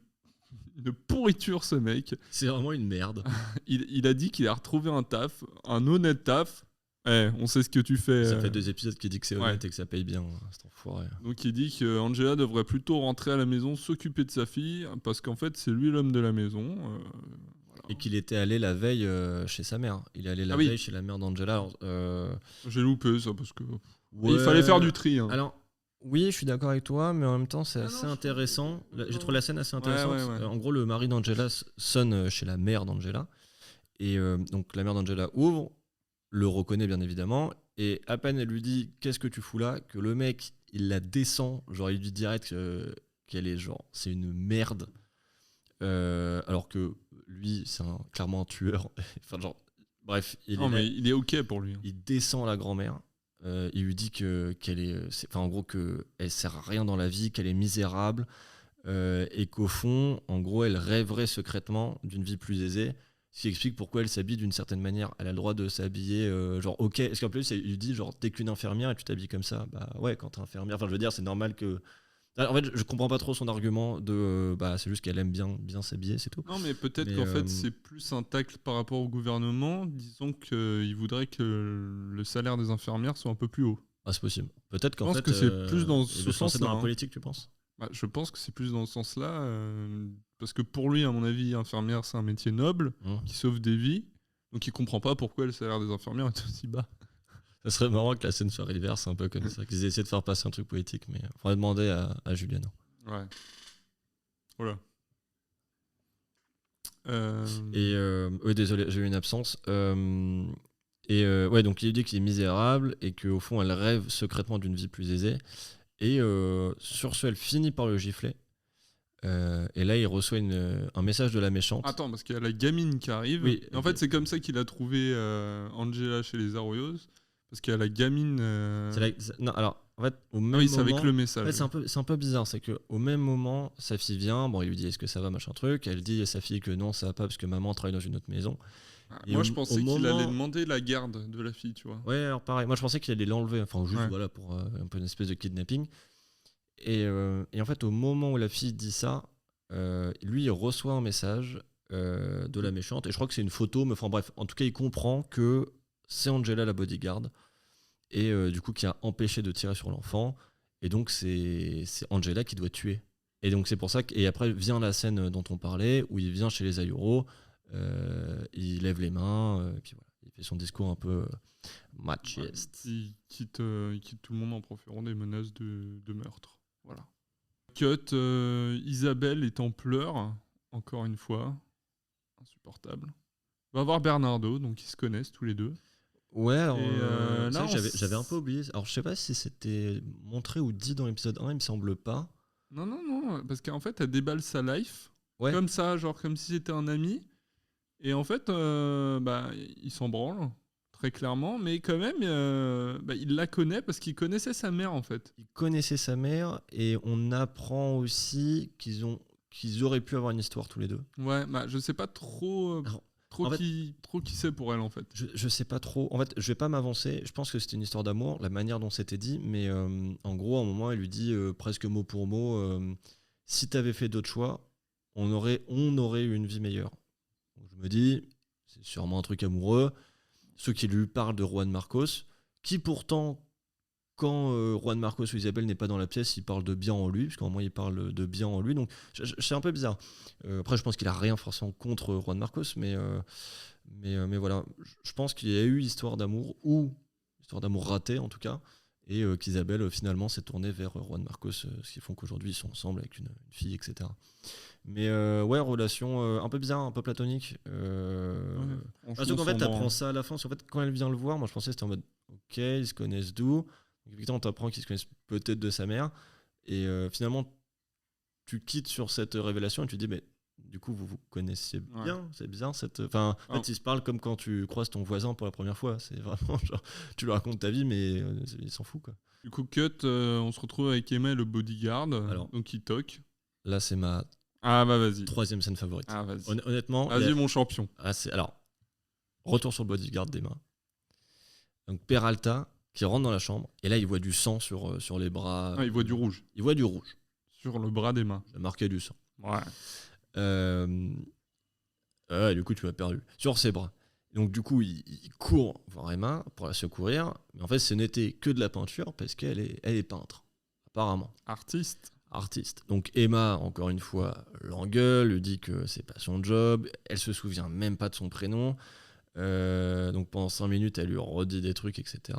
pourriture, ce mec. C'est vraiment une merde. Il a dit qu'il a retrouvé un taf, un honnête taf. On sait ce que tu fais. Ça fait 2 épisodes qu'il dit que c'est honnête et que ça paye bien, cet enfoiré. Donc il dit que Angela devrait plutôt rentrer à la maison, s'occuper de sa fille, parce qu'en fait c'est lui l'homme de la maison. Voilà. Et qu'il était allé la veille chez sa mère. Il est allé la veille chez la mère d'Angela. J'ai loupé ça parce que il fallait faire du tri. Hein. Alors oui, je suis d'accord avec toi, mais en même temps c'est assez intéressant. J'ai trouvé la scène assez intéressante. Ouais. En gros, le mari d'Angela sonne chez la mère d'Angela. Et donc la mère d'Angela ouvre, le reconnaît bien évidemment, et à peine elle lui dit qu'est-ce que tu fous là, que le mec il la descend, genre il lui dit direct qu'elle est genre c'est une merde, alors que lui c'est clairement un tueur. Enfin genre bref, mais il est ok pour lui. Il descend la grand-mère, il lui dit qu'elle est, enfin en gros que elle sert à rien dans la vie, qu'elle est misérable, et qu'au fond en gros elle rêverait secrètement d'une vie plus aisée. Ce qui explique pourquoi elle s'habille d'une certaine manière. Elle a le droit de s'habiller, genre, ok. Est-ce qu'en plus, il lui dit, genre, t'es qu'une infirmière et tu t'habilles comme ça? Bah ouais, quand t'es infirmière. Enfin, je veux dire, c'est normal que. En fait, je comprends pas trop son argument de. Bah, c'est juste qu'elle aime bien s'habiller, c'est tout. Non, mais peut-être qu'en fait, c'est plus un tacle par rapport au gouvernement. Disons qu'il voudrait que le salaire des infirmières soit un peu plus haut. Ah, c'est possible. Peut-être qu'en fait. Je pense que c'est plus dans ce sens-là. Dans la politique, tu penses? Bah, je pense que c'est plus dans ce sens-là. Parce que pour lui, à mon avis, infirmière, c'est un métier noble qui sauve des vies. Donc il comprend pas pourquoi le salaire des infirmières est aussi bas. Ça serait marrant que la scène soit reverse un peu comme ça, qu'ils aient essayé de faire passer un truc politique, mais il faudrait demander à Juliana. Ouais. Voilà. Et oui, désolé, j'ai eu une absence. Ouais, donc il dit qu'il est misérable et qu'au fond, elle rêve secrètement d'une vie plus aisée. Et sur ce, elle finit par le gifler. Et là, il reçoit un message de la méchante. Attends, parce qu'il y a la gamine qui arrive. Oui, en fait, c'est comme ça qu'il a trouvé Angela chez les Arroyos. Parce qu'il y a la gamine. Non, alors, en fait, au même moment. C'est avec le message. En fait, c'est un peu bizarre. C'est qu'au même moment, sa fille vient. Bon, il lui dit est-ce que ça va, machin truc. Elle dit à sa fille que non, ça va pas parce que maman travaille dans une autre maison. Moi, je pensais qu'il allait demander la garde de la fille, tu vois. Ouais, alors pareil. Moi, je pensais qu'il allait l'enlever. Enfin, juste voilà, pour un peu une espèce de kidnapping. Et en fait, au moment où la fille dit ça, lui, il reçoit un message de la méchante. Et je crois que c'est une photo. Mais enfin, bref, en tout cas, il comprend que c'est Angela, la bodyguard. Et du coup, qui a empêché de tirer sur l'enfant. Et donc, c'est Angela qui doit tuer. Et donc, c'est pour ça que. Et après vient la scène dont on parlait, où il vient chez les Ayuro. Il lève les mains, et puis voilà, il fait son discours un peu machiste. Il quitte tout le monde en proférant des menaces de meurtre. Voilà. Cut, Isabelle est en pleurs, encore une fois. Insupportable. On va voir Bernardo, donc ils se connaissent tous les deux. Ouais, alors, là, j'avais un peu oublié. Alors je sais pas si c'était montré ou dit dans l'épisode 1, il me semble pas. Non, parce qu'en fait, elle déballe sa life. Ouais. Comme ça, genre comme si c'était un ami. Et en fait, il s'en branle, très clairement, mais quand même, il la connaît parce qu'il connaissait sa mère, en fait. Il connaissait sa mère et on apprend aussi qu'ils auraient pu avoir une histoire tous les deux. Ouais, je sais pas trop, Alors, trop, en fait, trop qui c'est pour elle, en fait. je sais pas trop. En fait, je vais pas m'avancer. Je pense que c'était une histoire d'amour, la manière dont c'était dit. Mais en gros, à un moment, elle lui dit presque mot pour mot si t'avais fait d'autres choix, on aurait eu une vie meilleure. Donc, je me dis, c'est sûrement un truc amoureux. Ceux qui lui parlent de Juan Marcos, qui pourtant, quand Juan Marcos ou Isabelle n'est pas dans la pièce, il parle de bien en lui, parce qu'au moins il parle de bien en lui. Donc c'est un peu bizarre. Après, je pense qu'il a rien forcément contre Juan Marcos, mais voilà. Je pense qu'il y a eu histoire d'amour, ou histoire d'amour ratée en tout cas, et qu'Isabelle finalement s'est tournée vers Juan Marcos, ce qui font qu'aujourd'hui ils sont ensemble avec une fille, etc. Mais ouais, relation un peu bizarre, un peu platonique. Surtout qu'en fait, t'apprends ça à la fin. Parce qu'en fait, quand elle vient le voir, moi je pensais que c'était en mode ok, ils se connaissent d'où. Donc, effectivement, t'apprends qu'ils se connaissent peut-être de sa mère. Et finalement, tu quittes sur cette révélation et tu te dis, mais du coup, vous vous connaissiez bien. Ouais. C'est bizarre cette. Enfin, en fait, ils se parlent comme quand tu croises ton voisin pour la première fois. C'est vraiment genre, tu lui racontes ta vie, mais il s'en fout, quoi. Du coup, cut, on se retrouve avec Emma et le bodyguard. Alors, donc il toque. Là, c'est ma. Vas-y. Troisième scène favorite. Vas-y. Honnêtement. Vas-y, mon champion. Alors, retour sur le bodyguard d'Emma. Donc, Peralta qui rentre dans la chambre, et là, il voit du sang sur les bras. Il voit du rouge. Il voit du rouge. Sur le bras d'Emma. Il a marqué du sang. Ouais. Du coup, tu m'as perdu. Sur ses bras. Donc, du coup, il court voir Emma pour la secourir. Mais en fait, ce n'était que de la peinture parce qu'elle est peintre, apparemment. Artiste. Donc Emma, encore une fois, l'engueule, lui dit que c'est pas son job. Elle se souvient même pas de son prénom. Donc pendant 5 minutes, elle lui redit des trucs, etc.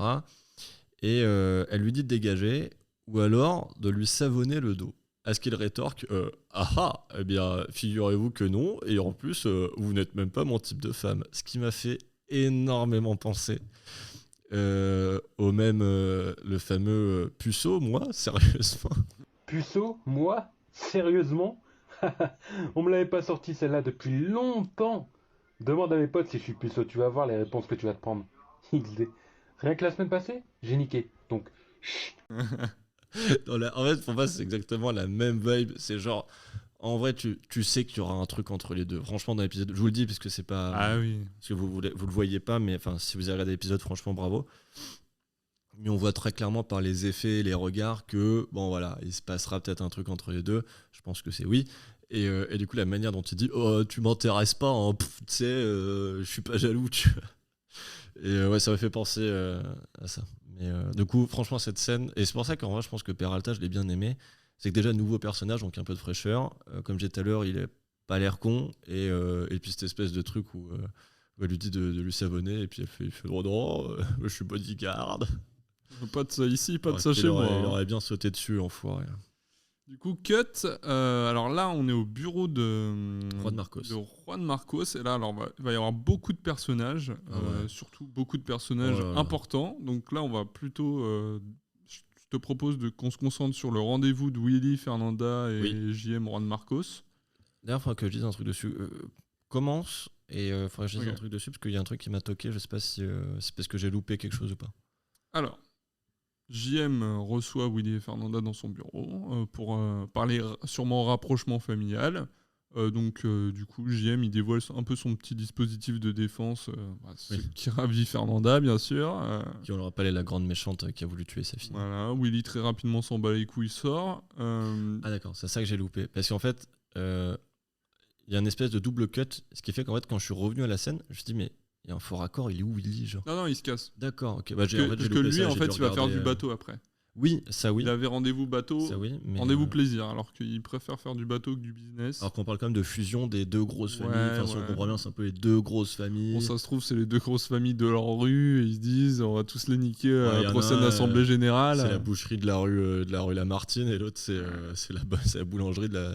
Et elle lui dit de dégager ou alors de lui savonner le dos. À ce qu'il rétorque eh bien, figurez-vous que non. Et en plus, vous n'êtes même pas mon type de femme. Ce qui m'a fait énormément penser au même le fameux puceau, moi, sérieusement. Puceau, moi, sérieusement, on me l'avait pas sorti celle-là depuis longtemps. Demande à mes potes si je suis puceau, tu vas voir les réponses que tu vas te prendre. Rien que la semaine passée, j'ai niqué. Donc, chut. En fait, pour moi, c'est exactement la même vibe. C'est genre, en vrai, tu sais qu'il y aura un truc entre les deux. Franchement, dans l'épisode, je vous le dis parce que c'est pas. Ah oui. Parce que vous le voyez pas, mais enfin, si vous avez regardé l'épisode, franchement, bravo. Mais on voit très clairement par les effets, les regards que, bon voilà, il se passera peut-être un truc entre les deux. Je pense que c'est oui. Et du coup, la manière dont il dit, oh, tu m'intéresses pas, hein, tu sais, je suis pas jaloux. Et ouais, ça m'a fait penser à ça. Mais du coup, franchement, cette scène, et c'est pour ça qu'en vrai, je pense que Peralta, je l'ai bien aimé. C'est que déjà, nouveau personnage, donc un peu de fraîcheur. Comme j'ai dit tout à l'heure, il a pas l'air con. Et puis, cette espèce de truc où elle lui dit de lui savonner, et puis il fait oh non, je suis bodyguard. Pas de ça ici, pas de ça chez moi. Il aurait bien sauté dessus, enfoiré. Du coup, cut. Alors là, on est au bureau de Juan Marcos. Et là, alors, il va y avoir beaucoup de personnages, surtout beaucoup de personnages importants. Donc là, on va plutôt. Je te propose qu'on se concentre sur le rendez-vous de Willy, Fernanda et JM Juan Marcos. D'ailleurs, il faudra que je dise un truc dessus. Commence et il faudra que je dise un truc dessus parce qu'il y a un truc qui m'a toqué. Je sais pas si c'est parce que j'ai loupé quelque chose ou pas. Alors. JM reçoit Willy et Fernanda dans son bureau pour parler sûrement rapprochement familial. Du coup, JM il dévoile un peu son petit dispositif de défense, ce qui ravit Fernanda, bien sûr. Qui, on le rappelle, est la grande méchante qui a voulu tuer sa fille. Voilà, Willy très rapidement s'en bat les couilles, sort. Ah d'accord, c'est ça que j'ai loupé. Parce qu'en fait, il y a une espèce de double cut, ce qui fait qu'en fait, quand je suis revenu à la scène, je me suis dit, mais il y a un faux raccord, il est où Willy genre ? Non, il se casse. D'accord, ok. Parce que lui, en fait, il va faire du bateau après. Oui, ça oui. Il avait rendez-vous bateau, rendez-vous plaisir, alors qu'il préfère faire du bateau que du business. Alors qu'on parle quand même de fusion des deux grosses familles. Si on comprend bien, c'est un peu les deux grosses familles. Bon, ça se trouve, c'est les deux grosses familles de leur rue, et ils se disent, on va tous les niquer à la prochaine assemblée générale. C'est la boucherie de la rue Lamartine, et l'autre, c'est la boulangerie de la...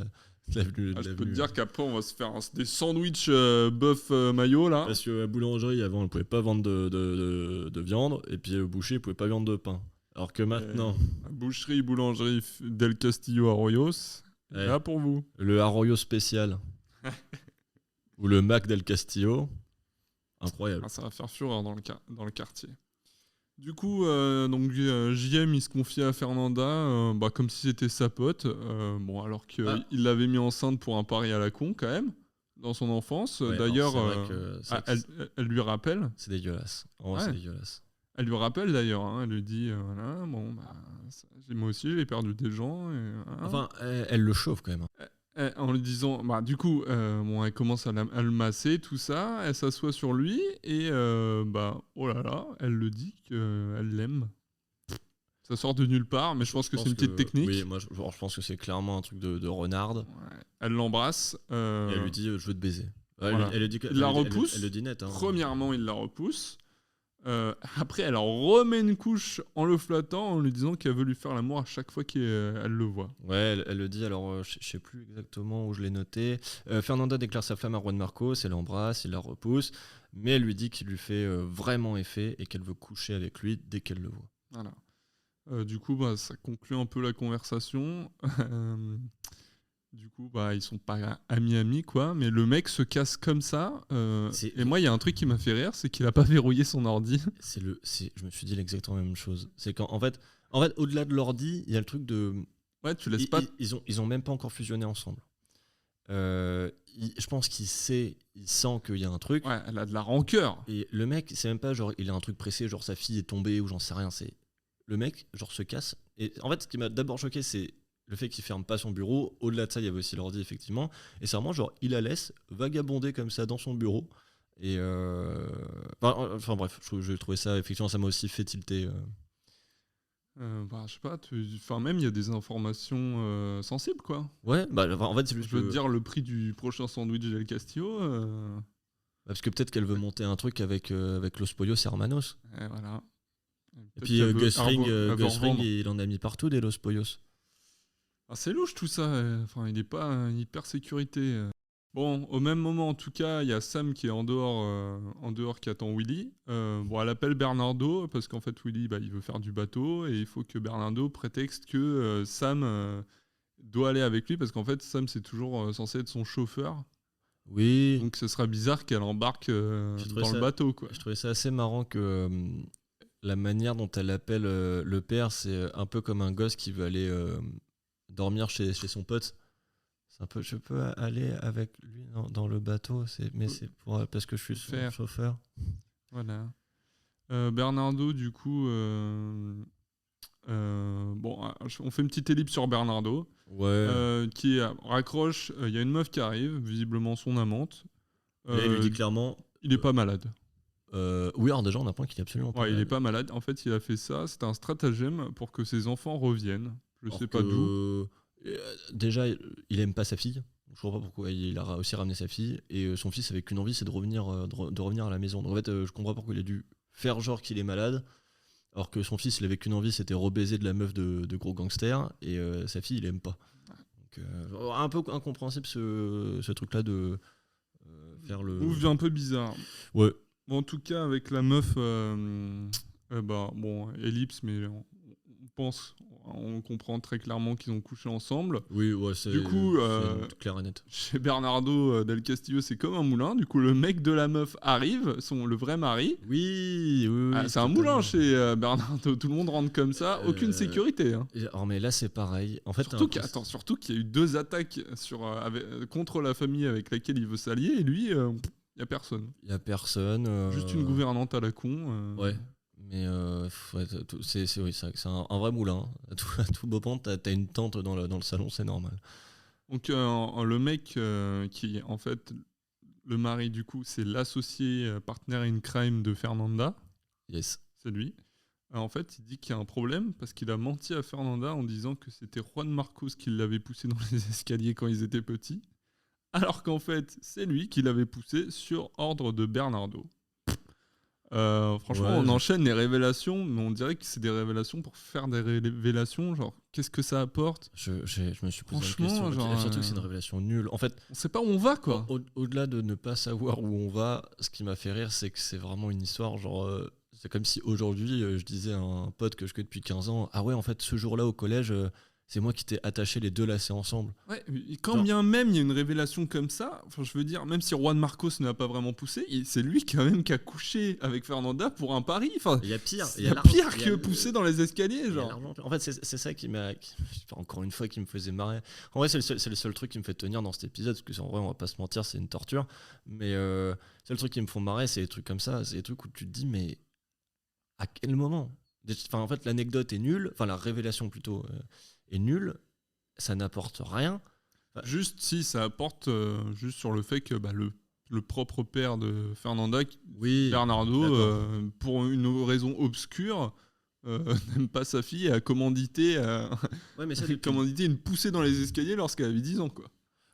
je peux te dire qu'après on va se faire des sandwichs bœuf mayo là. Parce que la boulangerie avant on ne pouvait pas vendre de viande et puis le boucher ne pouvait pas vendre de pain. Alors que maintenant... Boucherie, boulangerie Del Castillo Arroyos, là pour vous. Le Arroyo spécial. Ou le Mac del Castillo. Incroyable. Ah, ça va faire fureur dans le quartier. Du coup, JM, il se confie à Fernanda comme si c'était sa pote. Alors qu'il l'avait mis enceinte pour un pari à la con, quand même, dans son enfance. Ouais, D'ailleurs, elle lui rappelle. C'est dégueulasse. C'est dégueulasse. Elle lui rappelle d'ailleurs. Elle lui dit moi aussi, j'ai perdu des gens. Enfin, elle le chauffe quand même. En lui disant, elle commence à le masser, tout ça, elle s'assoit sur lui et oh là là, elle le dit qu'elle l'aime. Ça sort de nulle part, mais je pense que c'est une petite technique. Oui, moi je pense que c'est clairement un truc de renarde. Ouais. Elle l'embrasse. Et elle lui dit je veux te baiser. Voilà. Elle dit il la repousse. Elle le dit net. Premièrement, il la repousse. Après, elle en remet une couche en le flattant, en lui disant qu'elle veut lui faire l'amour à chaque fois qu'elle le voit. Ouais, elle le dit, alors je sais plus exactement où je l'ai noté. Fernanda déclare sa flamme à Juan Marcos, elle l'embrasse, il la repousse, mais elle lui dit qu'il lui fait vraiment effet et qu'elle veut coucher avec lui dès qu'elle le voit. Voilà. Du coup, ça conclut un peu la conversation. Du coup, ils sont pas amis, quoi. Mais le mec se casse comme ça. Et moi, il y a un truc qui m'a fait rire, c'est qu'il a pas verrouillé son ordi. Je me suis dit exactement la même chose. C'est qu'en fait, au-delà de l'ordi, il y a le truc de... Ouais, tu laisses pas... Ils ont même pas encore fusionné ensemble. Je pense qu'il sent qu'il y a un truc. Ouais, elle a de la rancœur. Et le mec, c'est même pas genre, il a un truc pressé, genre sa fille est tombée ou j'en sais rien. C'est le mec, genre, se casse. Et en fait, ce qui m'a d'abord choqué, c'est le fait qu'il ferme pas son bureau. Au-delà de ça, il y avait aussi l'ordi, effectivement. Et c'est vraiment genre, il la laisse vagabonder comme ça dans son bureau. Et enfin bref, je trouvais ça, effectivement, ça m'a aussi fait tilter. Je sais pas, même il y a des informations sensibles, quoi. Ouais, en fait, c'est juste je veux te dire le prix du prochain sandwich del Castillo. Parce que peut-être qu'elle veut monter un truc avec Los Pollos Hermanos. Et voilà. Et puis Gus Fring, il en a mis partout des Los Pollos. C'est louche tout ça. Enfin, il est pas hyper sécurité. Bon, au même moment, en tout cas, il y a Sam qui est en dehors qui attend Willy. Elle appelle Bernardo parce qu'en fait, Willy, il veut faire du bateau et il faut que Bernardo prétexte que Sam doit aller avec lui parce qu'en fait, Sam, c'est toujours censé être son chauffeur. Oui. Donc, ce sera bizarre qu'elle embarque dans le bateau, quoi. Je trouvais ça assez marrant que la manière dont elle appelle le père, c'est un peu comme un gosse qui veut aller dormir chez son pote. C'est un peu, je peux aller avec lui dans le bateau, mais c'est parce que je suis son chauffeur. Voilà. Bernardo, du coup, on fait une petite ellipse sur Bernardo. Ouais. Qui raccroche. Il y a une meuf qui arrive, visiblement son amante. Et il lui dit clairement. Il est pas malade. Oui, alors déjà, on apprend qu'il est absolument pas malade. Il est pas malade. En fait, il a fait ça. C'était un stratagème pour que ses enfants reviennent. Je sais pas d'où. Déjà, il aime pas sa fille. Je vois pas pourquoi il a aussi ramené sa fille. Et son fils avait qu'une envie, c'est de revenir à la maison. Donc en fait, je comprends pas pourquoi il a dû faire genre qu'il est malade. Alors que son fils, il avait qu'une envie, c'était rebaiser de la meuf de gros gangster. Et sa fille, il aime pas. Donc, un peu incompréhensible ce truc-là de faire le. Move un peu bizarre. Ouais. Bon, en tout cas, avec la meuf, ellipse, mais on comprend très clairement qu'ils ont couché ensemble. Oui, ouais, c'est du coup, clair et net. Chez Bernardo del Castillo, c'est comme un moulin. Du coup, le mec de la meuf arrive, le vrai mari. Oui. C'est un moulin chez Bernardo. Tout le monde rentre comme ça, aucune sécurité. Hein. Mais là, c'est pareil. En fait, surtout qu'il y a eu 2 attaques contre la famille avec laquelle il veut s'allier, et lui, il n'y a personne. Juste une gouvernante à la con. Ouais. Mais c'est un vrai moulin. À tout moment, t'as une tente dans le salon, c'est normal. Donc le mec qui est en fait le mari, du coup, c'est l'associé partenaire in crime de Fernanda. Yes. C'est lui. En fait, il dit qu'il y a un problème parce qu'il a menti à Fernanda en disant que c'était Juan Marcos qui l'avait poussé dans les escaliers quand ils étaient petits. Alors qu'en fait, c'est lui qui l'avait poussé sur ordre de Bernardo. Franchement, on enchaîne les révélations, mais on dirait que c'est des révélations pour faire des révélations. Genre, qu'est-ce que ça apporte ? Je me suis posé la question. Surtout que c'est une révélation nulle. En fait, on sait pas où on va, quoi. Au-delà de ne pas savoir où on va, ce qui m'a fait rire, c'est que c'est vraiment une histoire. Genre, c'est comme si aujourd'hui, je disais à un pote que je connais depuis 15 ans, ah ouais, en fait, ce jour-là au collège, c'est moi qui t'ai attaché les deux lacets ensemble. Ouais, quand Genre- bien même il y a une révélation comme ça, enfin, je veux dire, même si Juan Marcos ne l'a pas vraiment poussé, c'est lui quand même qui a couché avec Fernanda pour un pari. Enfin, Il y a pire. il y a pire que pousser dans les escaliers, il y a genre. l'argent. En fait, c'est ça encore une fois, qui me faisait marrer. En vrai, c'est le seul truc qui me fait tenir dans cet épisode, parce que en vrai, on va pas se mentir, c'est une torture. Mais c'est le truc qui me font marrer, c'est des trucs comme ça. C'est des trucs où tu te dis, mais à quel moment? Enfin, en fait, l'anecdote est nulle, enfin, la révélation plutôt est nulle, ça n'apporte rien. Juste si ça apporte juste sur le fait que le propre père de Fernanda, Oui, Bernardo, d'accord. pour une raison obscure, n'aime pas sa fille et a commandité, Ouais, mais ça, commandité une poussée dans les escaliers lorsqu'elle avait 10 ans, quoi.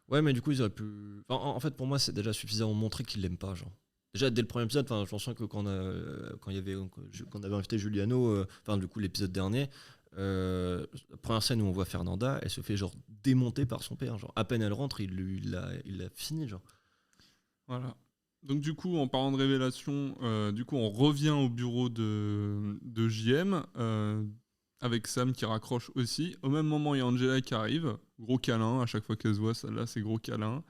ouais, mais du coup, ils auraient pu. Enfin, en fait, pour moi, c'est déjà suffisamment montré qu'ils l'aiment pas, genre. Déjà, dès le premier épisode, je me souviens que quand on avait invité Giuliano, du coup, l'épisode dernier, la première scène où on voit Fernanda, elle se fait genre démonter par son père. Genre, à peine elle rentre, il l'a fini, genre. Voilà. Donc du coup, en parlant de révélation, du coup, on revient au bureau de JM avec Sam qui raccroche aussi. Au même moment, il y a Angela qui arrive, gros câlin. À chaque fois qu'elle se voit, celle-là, c'est gros câlin.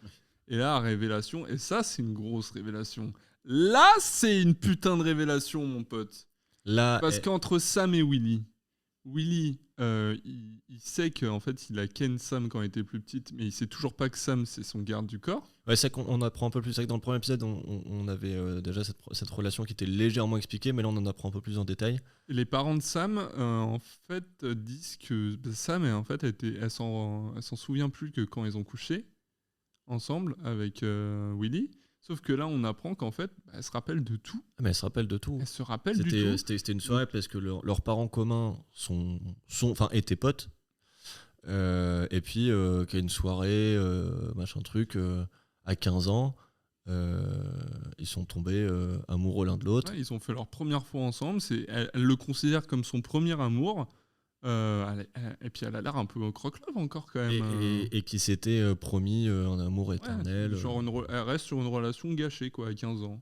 Et là, révélation. Et ça, c'est une grosse révélation. Là, c'est une putain de révélation, mon pote. Là, Parce qu'entre Sam et Willy, il sait qu'en fait, il a ken Sam quand il était plus petite, mais il sait toujours pas que Sam, c'est son garde du corps. ouais, c'est qu'on apprend un peu plus. C'est vrai que dans le premier épisode, on avait déjà cette relation qui était légèrement expliquée, mais là, on en apprend un peu plus en détail. Les parents de Sam, en fait, disent que Sam, en fait, elle s'en souvient plus que quand ils ont couché ensemble avec Willy. Sauf que là, on apprend qu'en fait, elle se rappelle de tout. Ah, mais elle se rappelle de tout. Elle se rappelle du tout. C'était une soirée parce que leurs parents communs étaient potes. Et puis, qu'il y a une soirée, machin truc, à 15 ans, ils sont tombés amoureux l'un de l'autre. Ouais, ils ont fait leur première fois ensemble. Elle le considère comme son premier amour. Et puis elle a l'air un peu croque-love encore quand même. Et qui s'était promis un amour éternel. Genre elle reste sur une relation gâchée quoi, à 15 ans.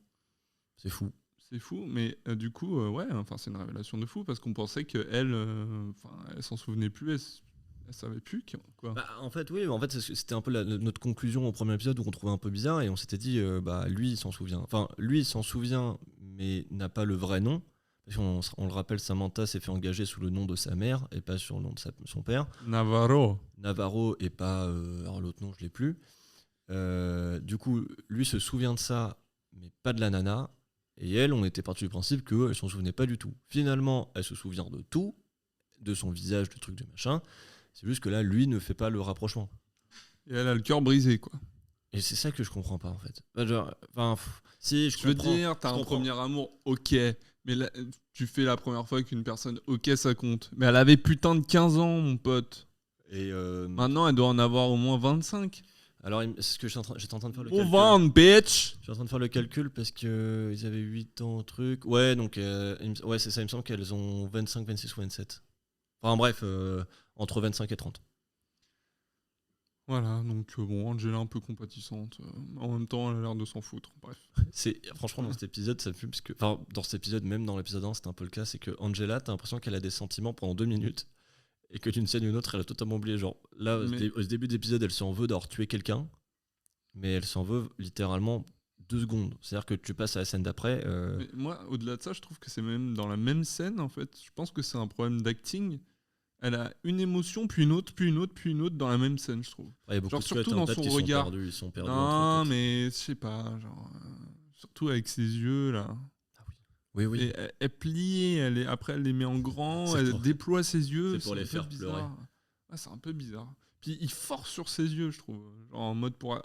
C'est fou. C'est fou, mais du coup, ouais, enfin c'est une révélation de fou parce qu'on pensait qu'elle, elle s'en souvenait plus, elle savait plus quoi. Bah, en fait, oui, c'était un peu notre conclusion au premier épisode où on trouvait un peu bizarre et on s'était dit, lui, il s'en souvient. Enfin, lui, il s'en souvient, mais n'a pas le vrai nom. Parce qu'on le rappelle, Samantha s'est fait engager sous le nom de sa mère et pas sur le nom de son père. Navarro et pas. Alors l'autre nom, je l'ai plus. Du coup, lui se souvient de ça, mais pas de la nana. Et elle, on était parti du principe qu'elle s'en souvenait pas du tout. Finalement, elle se souvient de tout, de son visage, du truc, de machin. C'est juste que là, lui ne fait pas le rapprochement. Et elle a le cœur brisé quoi. Et c'est ça que je comprends pas en fait. Si je Je veux comprends, dire, t'as un premier amour, ok. Mais là, tu fais la première fois qu'une personne, ok, ça compte. Mais elle avait putain de 15 ans, mon pote. Et maintenant, elle doit en avoir au moins 25. Alors, c'est ce que j'étais en train de faire le Au calcul. ventre, bitch. J'étais en train de faire le calcul parce qu'ils avaient 8 ans, truc. Ouais, donc, ouais, c'est ça, il me semble qu'elles ont 25, 26 ou 27. Enfin, bref, entre 25 et 30. Voilà, donc bon, Angela un peu compatissante. En même temps, elle a l'air de s'en foutre. Bref. Franchement, dans cet épisode, ça me fume parce que. Enfin, dans cet épisode, même dans l'épisode 1, c'était un peu le cas. C'est que Angela, t'as l'impression qu'elle a des sentiments pendant 2 minutes. Et que d'une scène à une autre, elle a totalement oublié. Genre, là, au début de l'épisode, elle s'en veut d'avoir tué quelqu'un. Mais elle s'en veut littéralement 2 secondes. C'est-à-dire que tu passes à la scène d'après. Mais moi, au-delà de ça, je trouve que c'est même dans la même scène, en fait. Je pense que c'est un problème d'acting. Elle a une émotion, puis une autre, puis une autre, puis une autre dans la même scène, je trouve. Il y a beaucoup genre, de surtout en dans tête son qui regard. Ils sont perdus non, mais je sais pas. Genre, surtout avec ses yeux, là. Ah oui. Oui. Et elle plie, après elle les met en grand, elle déploie ses yeux. C'est pour les faire pleurer. Ouais, c'est un peu bizarre. Puis il force sur ses yeux, je trouve. Genre en mode pour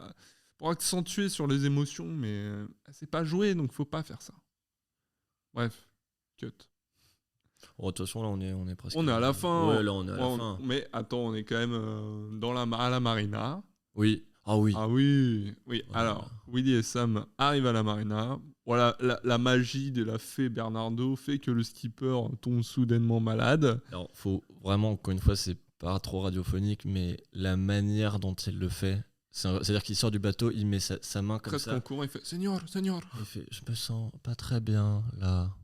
accentuer sur les émotions, mais elle sait pas jouer, donc faut pas faire ça. Bref, cut. De toute façon, là, on est presque. On est à la fin. Ouais, là, on est à la fin. Mais attends, on est quand même à la marina. Oui. Ah oui. Ah oui. Oui. Voilà. Alors, Willy et Sam arrivent à la marina. Voilà, la magie de la fée Bernardo fait que le skipper tombe soudainement malade. Alors, faut vraiment, encore une fois, c'est pas trop radiophonique, mais la manière dont il le fait. C'est-à-dire qu'il sort du bateau, il met sa main comme presque ça. en courant, il fait Seigneur. Il fait je me sens pas très bien là.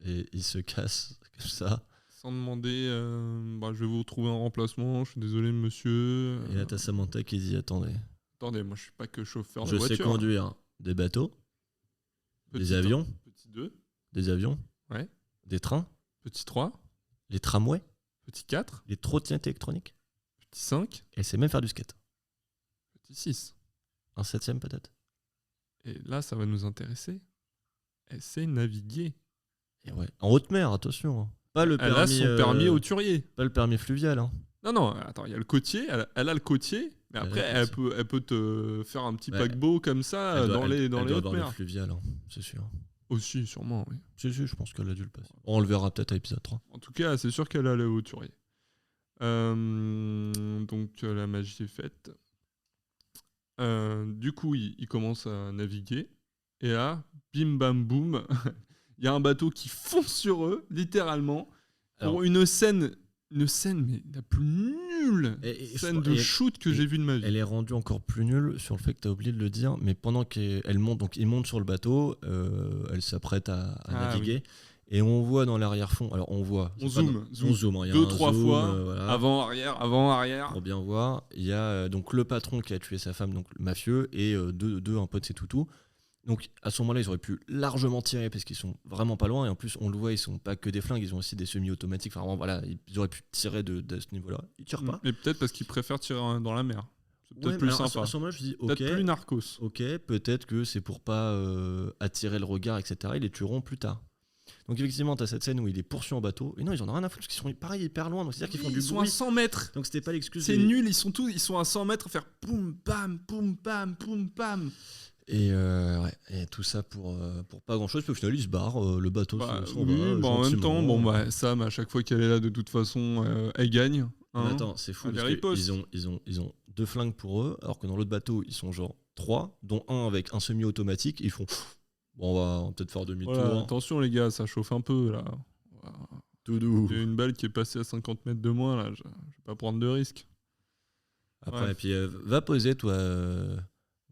Et il se casse comme ça. sans demander, je vais vous trouver un remplacement, je suis désolé monsieur. Et là, t'as Samantha qui dit attendez, Attendez, moi je suis pas que chauffeur de je voiture. sais conduire des bateaux, Petit des avions, Petit 2, des avions, ouais. des trains, Petit 3, les tramways, petit 4, les trottinettes électroniques. petit 5, Elle sait même faire du skate. petit 6. Un 7e peut-être. Et là, ça va nous intéresser. Elle sait naviguer. Et ouais. En haute mer, attention. Hein. Pas le Elle permis. a son permis hauturier. Pas le permis fluvial. Hein. Non, attends, il y a le côtier, elle a le côtier, mais après, elle peut te faire un petit paquebot comme ça dans les hautes le mers. fluvial, hein, c'est sûr. Aussi, sûrement, oui. Si, je pense qu'elle a dû le passer. On le verra peut-être à l'épisode 3. En tout cas, c'est sûr qu'elle a le hauturier. Donc, la magie est faite. Du coup, il commence à naviguer. Et là, bim bam boum, il y a un bateau qui fonce sur eux, littéralement, pour une scène mais la plus nulle scène de shoot que j'ai vue de ma vie. Elle est rendue encore plus nulle sur le fait que tu as oublié de le dire, mais pendant qu'elle monte, donc il monte sur le bateau, elle s'apprête à naviguer. Oui. Et on voit dans l'arrière-fond, alors on zoome, hein, il y a 2-3 fois, voilà, avant, arrière. Pour bien voir, il y a donc le patron qui a tué sa femme, donc le mafieux, et un pote, c'est Toutou. Donc à ce moment-là, ils auraient pu largement tirer parce qu'ils sont vraiment pas loin. Et en plus, on le voit, ils sont pas que des flingues, ils ont aussi des semi-automatiques. Enfin, vraiment, voilà, ils auraient pu tirer de ce niveau-là. Ils tirent pas. Mais peut-être parce qu'ils préfèrent tirer dans la mer. C'est peut-être plus sympa. À ce moment-là, je me dis, peut-être plus narcos. Ok, peut-être que c'est pour pas attirer le regard, etc. Ils les tueront plus tard. Donc effectivement, tu as cette scène où il les poursuit en bateau. Et non, ils en ont rien à foutre parce qu'ils sont pareil hyper loin. Donc c'est-à-dire qu'ils font du bruit. Ils sont à 100 mètres. Donc c'était pas l'excuse. C'est nul, ils sont à 100 mètres à faire poum, pam, poum, pam, poum, pam. Et tout ça pour pas grand chose, puis au final il se barre, le bateau s'en va. En même temps, Sam, à chaque fois qu'elle est là, de toute façon, elle gagne. Hein. Mais attends, c'est fou, parce qu'ils ont 2 flingues pour eux, alors que dans l'autre bateau, ils sont genre 3, dont un avec un semi-automatique, ils font bon, on va peut-être faire demi-tour. Voilà, attention les gars, ça chauffe un peu là. Tout doux. Il y a une balle qui est passée à 50 mètres de moins là, je vais pas prendre de risque. Après, et puis va poser toi.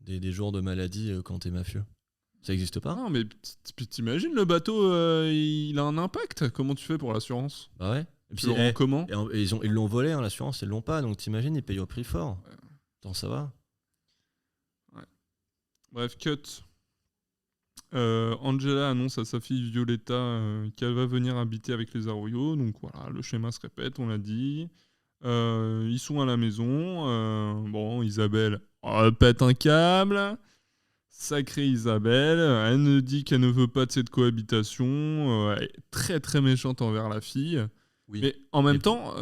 Des jours de maladie quand t'es mafieux. Ça existe pas ? Non, mais t'imagines, le bateau, il a un impact. Comment tu fais pour l'assurance ? Bah ouais. Et puis, comment ? Et ils l'ont volé, hein, l'assurance, ils l'ont pas. Donc t'imagines, ils payent au prix fort. Ouais. Attends, ça va ? Ouais. Bref, cut. Angela annonce à sa fille Violetta qu'elle va venir habiter avec les Arroyo. Donc voilà, le schéma se répète, on l'a dit. Ils sont à la maison. Isabelle pète un câble. Sacrée Isabelle. Elle ne dit qu'elle ne veut pas de cette cohabitation. Elle est très très méchante envers la fille. Oui. Mais en même temps,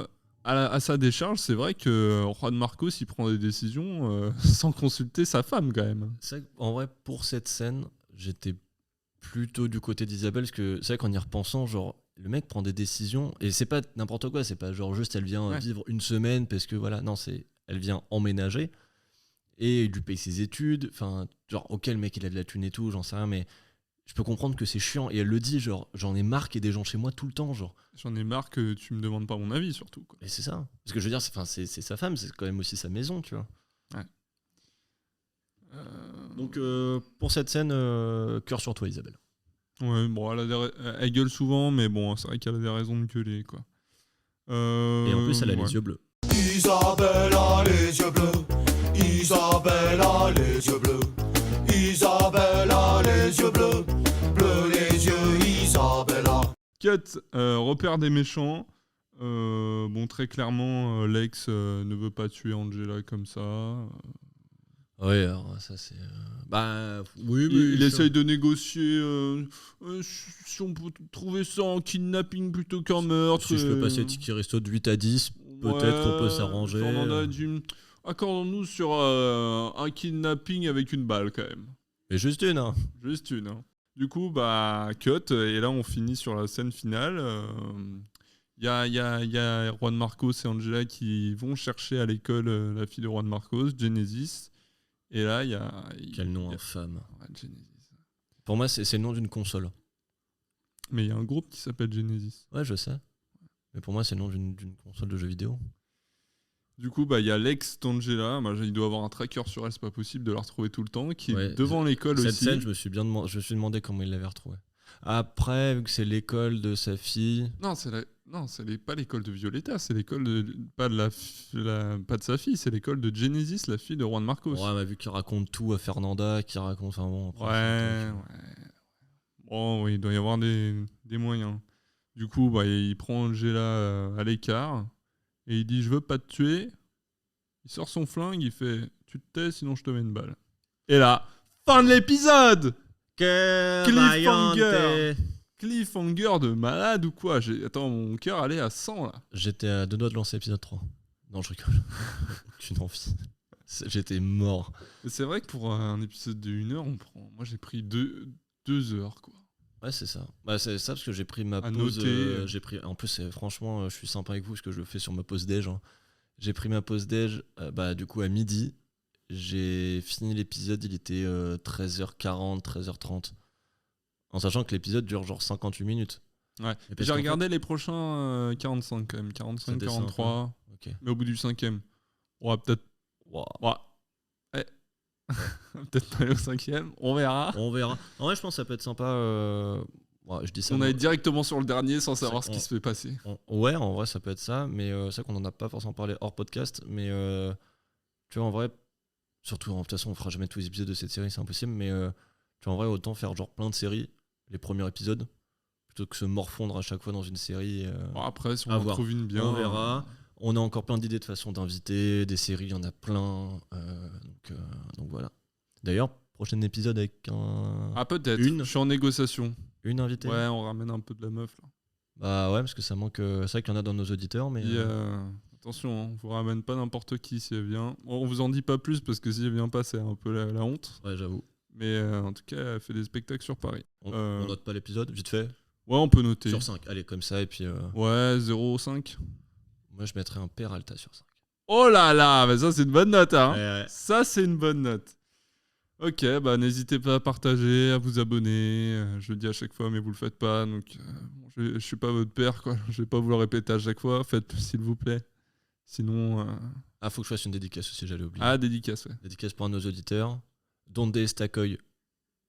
à sa décharge, c'est vrai que Juan Marcos il prend des décisions sans consulter sa femme quand même. En vrai, pour cette scène, j'étais plutôt du côté d'Isabelle parce que c'est vrai qu'en y repensant, genre le mec prend des décisions et c'est pas n'importe quoi, c'est pas genre juste elle vient vivre une semaine parce que voilà, non, elle vient emménager et il lui paye ses études, enfin genre ok le mec il a de la thune et tout, j'en sais rien, mais je peux comprendre que c'est chiant et elle le dit, genre j'en ai marre qu'il y ait des gens chez moi tout le temps, genre j'en ai marre que tu me demandes pas mon avis surtout quoi. Et c'est ça, parce que je veux dire c'est sa femme, c'est quand même aussi sa maison, tu vois. Ouais. Donc pour cette scène, cœur sur toi Isabelle. Ouais, bon, elle gueule souvent, mais bon, c'est vrai qu'elle a des raisons de gueuler, quoi. Et en plus, elle a les yeux bleus. Isabelle a les yeux bleus. Isabelle a les yeux bleus. Isabelle a les yeux bleus. Bleus les yeux, Isabella. Cut, repère des méchants. Très clairement, Lex ne veut pas tuer Angela comme ça. Oui, alors ça c'est... oui, mais il essaye de négocier si on peut trouver ça en kidnapping plutôt qu'en meurtre. Si je peux passer ticket resto de 8 à 10, peut-être qu'on peut s'arranger. On a dit, accordons-nous sur un kidnapping avec une balle quand même. Mais juste une, hein. Juste une, hein. Du coup, cut, et là on finit sur la scène finale. Il y a Juan Marcos et Angela qui vont chercher à l'école la fille de Juan Marcos, Genesis. Et là, il y a... Quel nom infâme. Ouais, Genesis. Pour moi, c'est le nom d'une console. Mais il y a un groupe qui s'appelle Genesis. Ouais, je sais. Mais pour moi, c'est le nom d'une console de jeux vidéo. Du coup, il y a Lex d'Angela. Il doit avoir un tracker sur elle, c'est pas possible de la retrouver tout le temps. Qui est devant l'école aussi. Cette scène, je me suis demandé comment il l'avait retrouvée. Après, vu que c'est l'école de sa fille... Non, Non, pas l'école de Violetta, c'est l'école pas de pas de sa fille, c'est l'école de Genesis, la fille de Juan Marcos. Ouais, mais vu qu'il raconte tout à Fernanda, qu'il raconte. Enfin bon. Après, Ouais. Bon, oui, il doit y avoir des moyens. Du coup, bah, il prend Angela à l'écart et il dit je veux pas te tuer. Il sort son flingue, il fait tu te tais sinon je te mets une balle. Et là, fin de l'épisode. Cliffhanger. Cliffhanger de malade ou quoi? Attends, mon cœur allait à 100 là. J'étais à 2 doigts de lancer l'épisode 3. Non, je rigole. Aucune envie. J'étais mort. C'est vrai que pour un épisode de 1 heure, moi j'ai pris 2 heures quoi. Ouais, c'est ça. Bah, c'est ça parce que j'ai pris ma À pause. noter. En plus, franchement, je suis sympa avec vous parce que je le fais sur ma pause déj. Hein. J'ai pris ma pause déj du coup à midi. J'ai fini l'épisode, il était 13h40, 13h30. En sachant que l'épisode dure genre 58 minutes. Ouais. Et parce J'ai qu'en regardé les prochains 45 quand même. 45, descend un 43. Ok. Mais au bout du 5e. Ouais, peut-être. Wow. Ouais. Peut-être pas aller au 5e. On verra. On verra. En vrai, je pense que ça peut être sympa. Je dis ça. On allait directement sur le dernier sans savoir C'est- ce qui se fait passer. Ouais, en vrai, ça peut être ça. Mais c'est vrai qu'on en a pas forcément parlé hors podcast. Mais tu vois, en vrai, surtout, de toute façon, on fera jamais tous les épisodes de cette série, c'est impossible. Mais tu vois, en vrai, autant faire genre plein de séries, les premiers épisodes, plutôt que se morfondre à chaque fois dans une série. Bon, après, si on à en voir. trouve une bien. On verra. On a encore plein d'idées de façon d'inviter, des séries, il y en a plein. Donc voilà. D'ailleurs, prochain épisode avec Ah, peut-être. Une. Je suis en négociation. une invitée. Ouais, on ramène un peu de la meuf là. Bah ouais, parce que ça manque. C'est vrai qu'il y en a dans nos auditeurs, mais. Et, attention, on vous ramène pas n'importe qui si elle vient. On vous en dit pas plus parce que si elle vient pas, c'est un peu la honte. Ouais, j'avoue. Mais en tout cas, elle fait des spectacles sur Paris. On note pas l'épisode, vite fait. Ouais, on peut noter. Sur 5. Allez, comme ça, et puis. Ouais, 0,5. Moi, je mettrais un Peralta sur 5. Oh là là, mais ça c'est une bonne note, hein. Ouais. Ça c'est une bonne note. Ok, bah n'hésitez pas à partager, à vous abonner. Je le dis à chaque fois, mais vous le faites pas, donc je suis pas votre père, quoi. Je vais pas vous le répéter à chaque fois. Faites-le s'il vous plaît. Sinon, Ah, faut que je fasse une dédicace aussi, j'allais oublier. dédicace, ouais. Dédicace pour un de nos auditeurs. Donde Estacoy.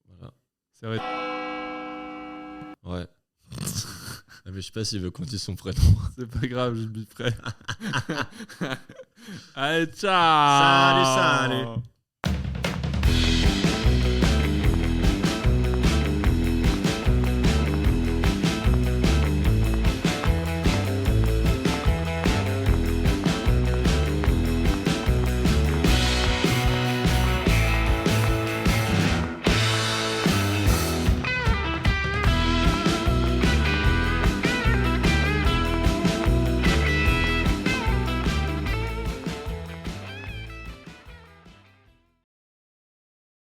Voilà. C'est vrai. Ouais. Ah, mais je sais pas s'il veut qu'on dise son prénom. C'est pas grave, je le biperai. Allez, ciao. Salut, salut.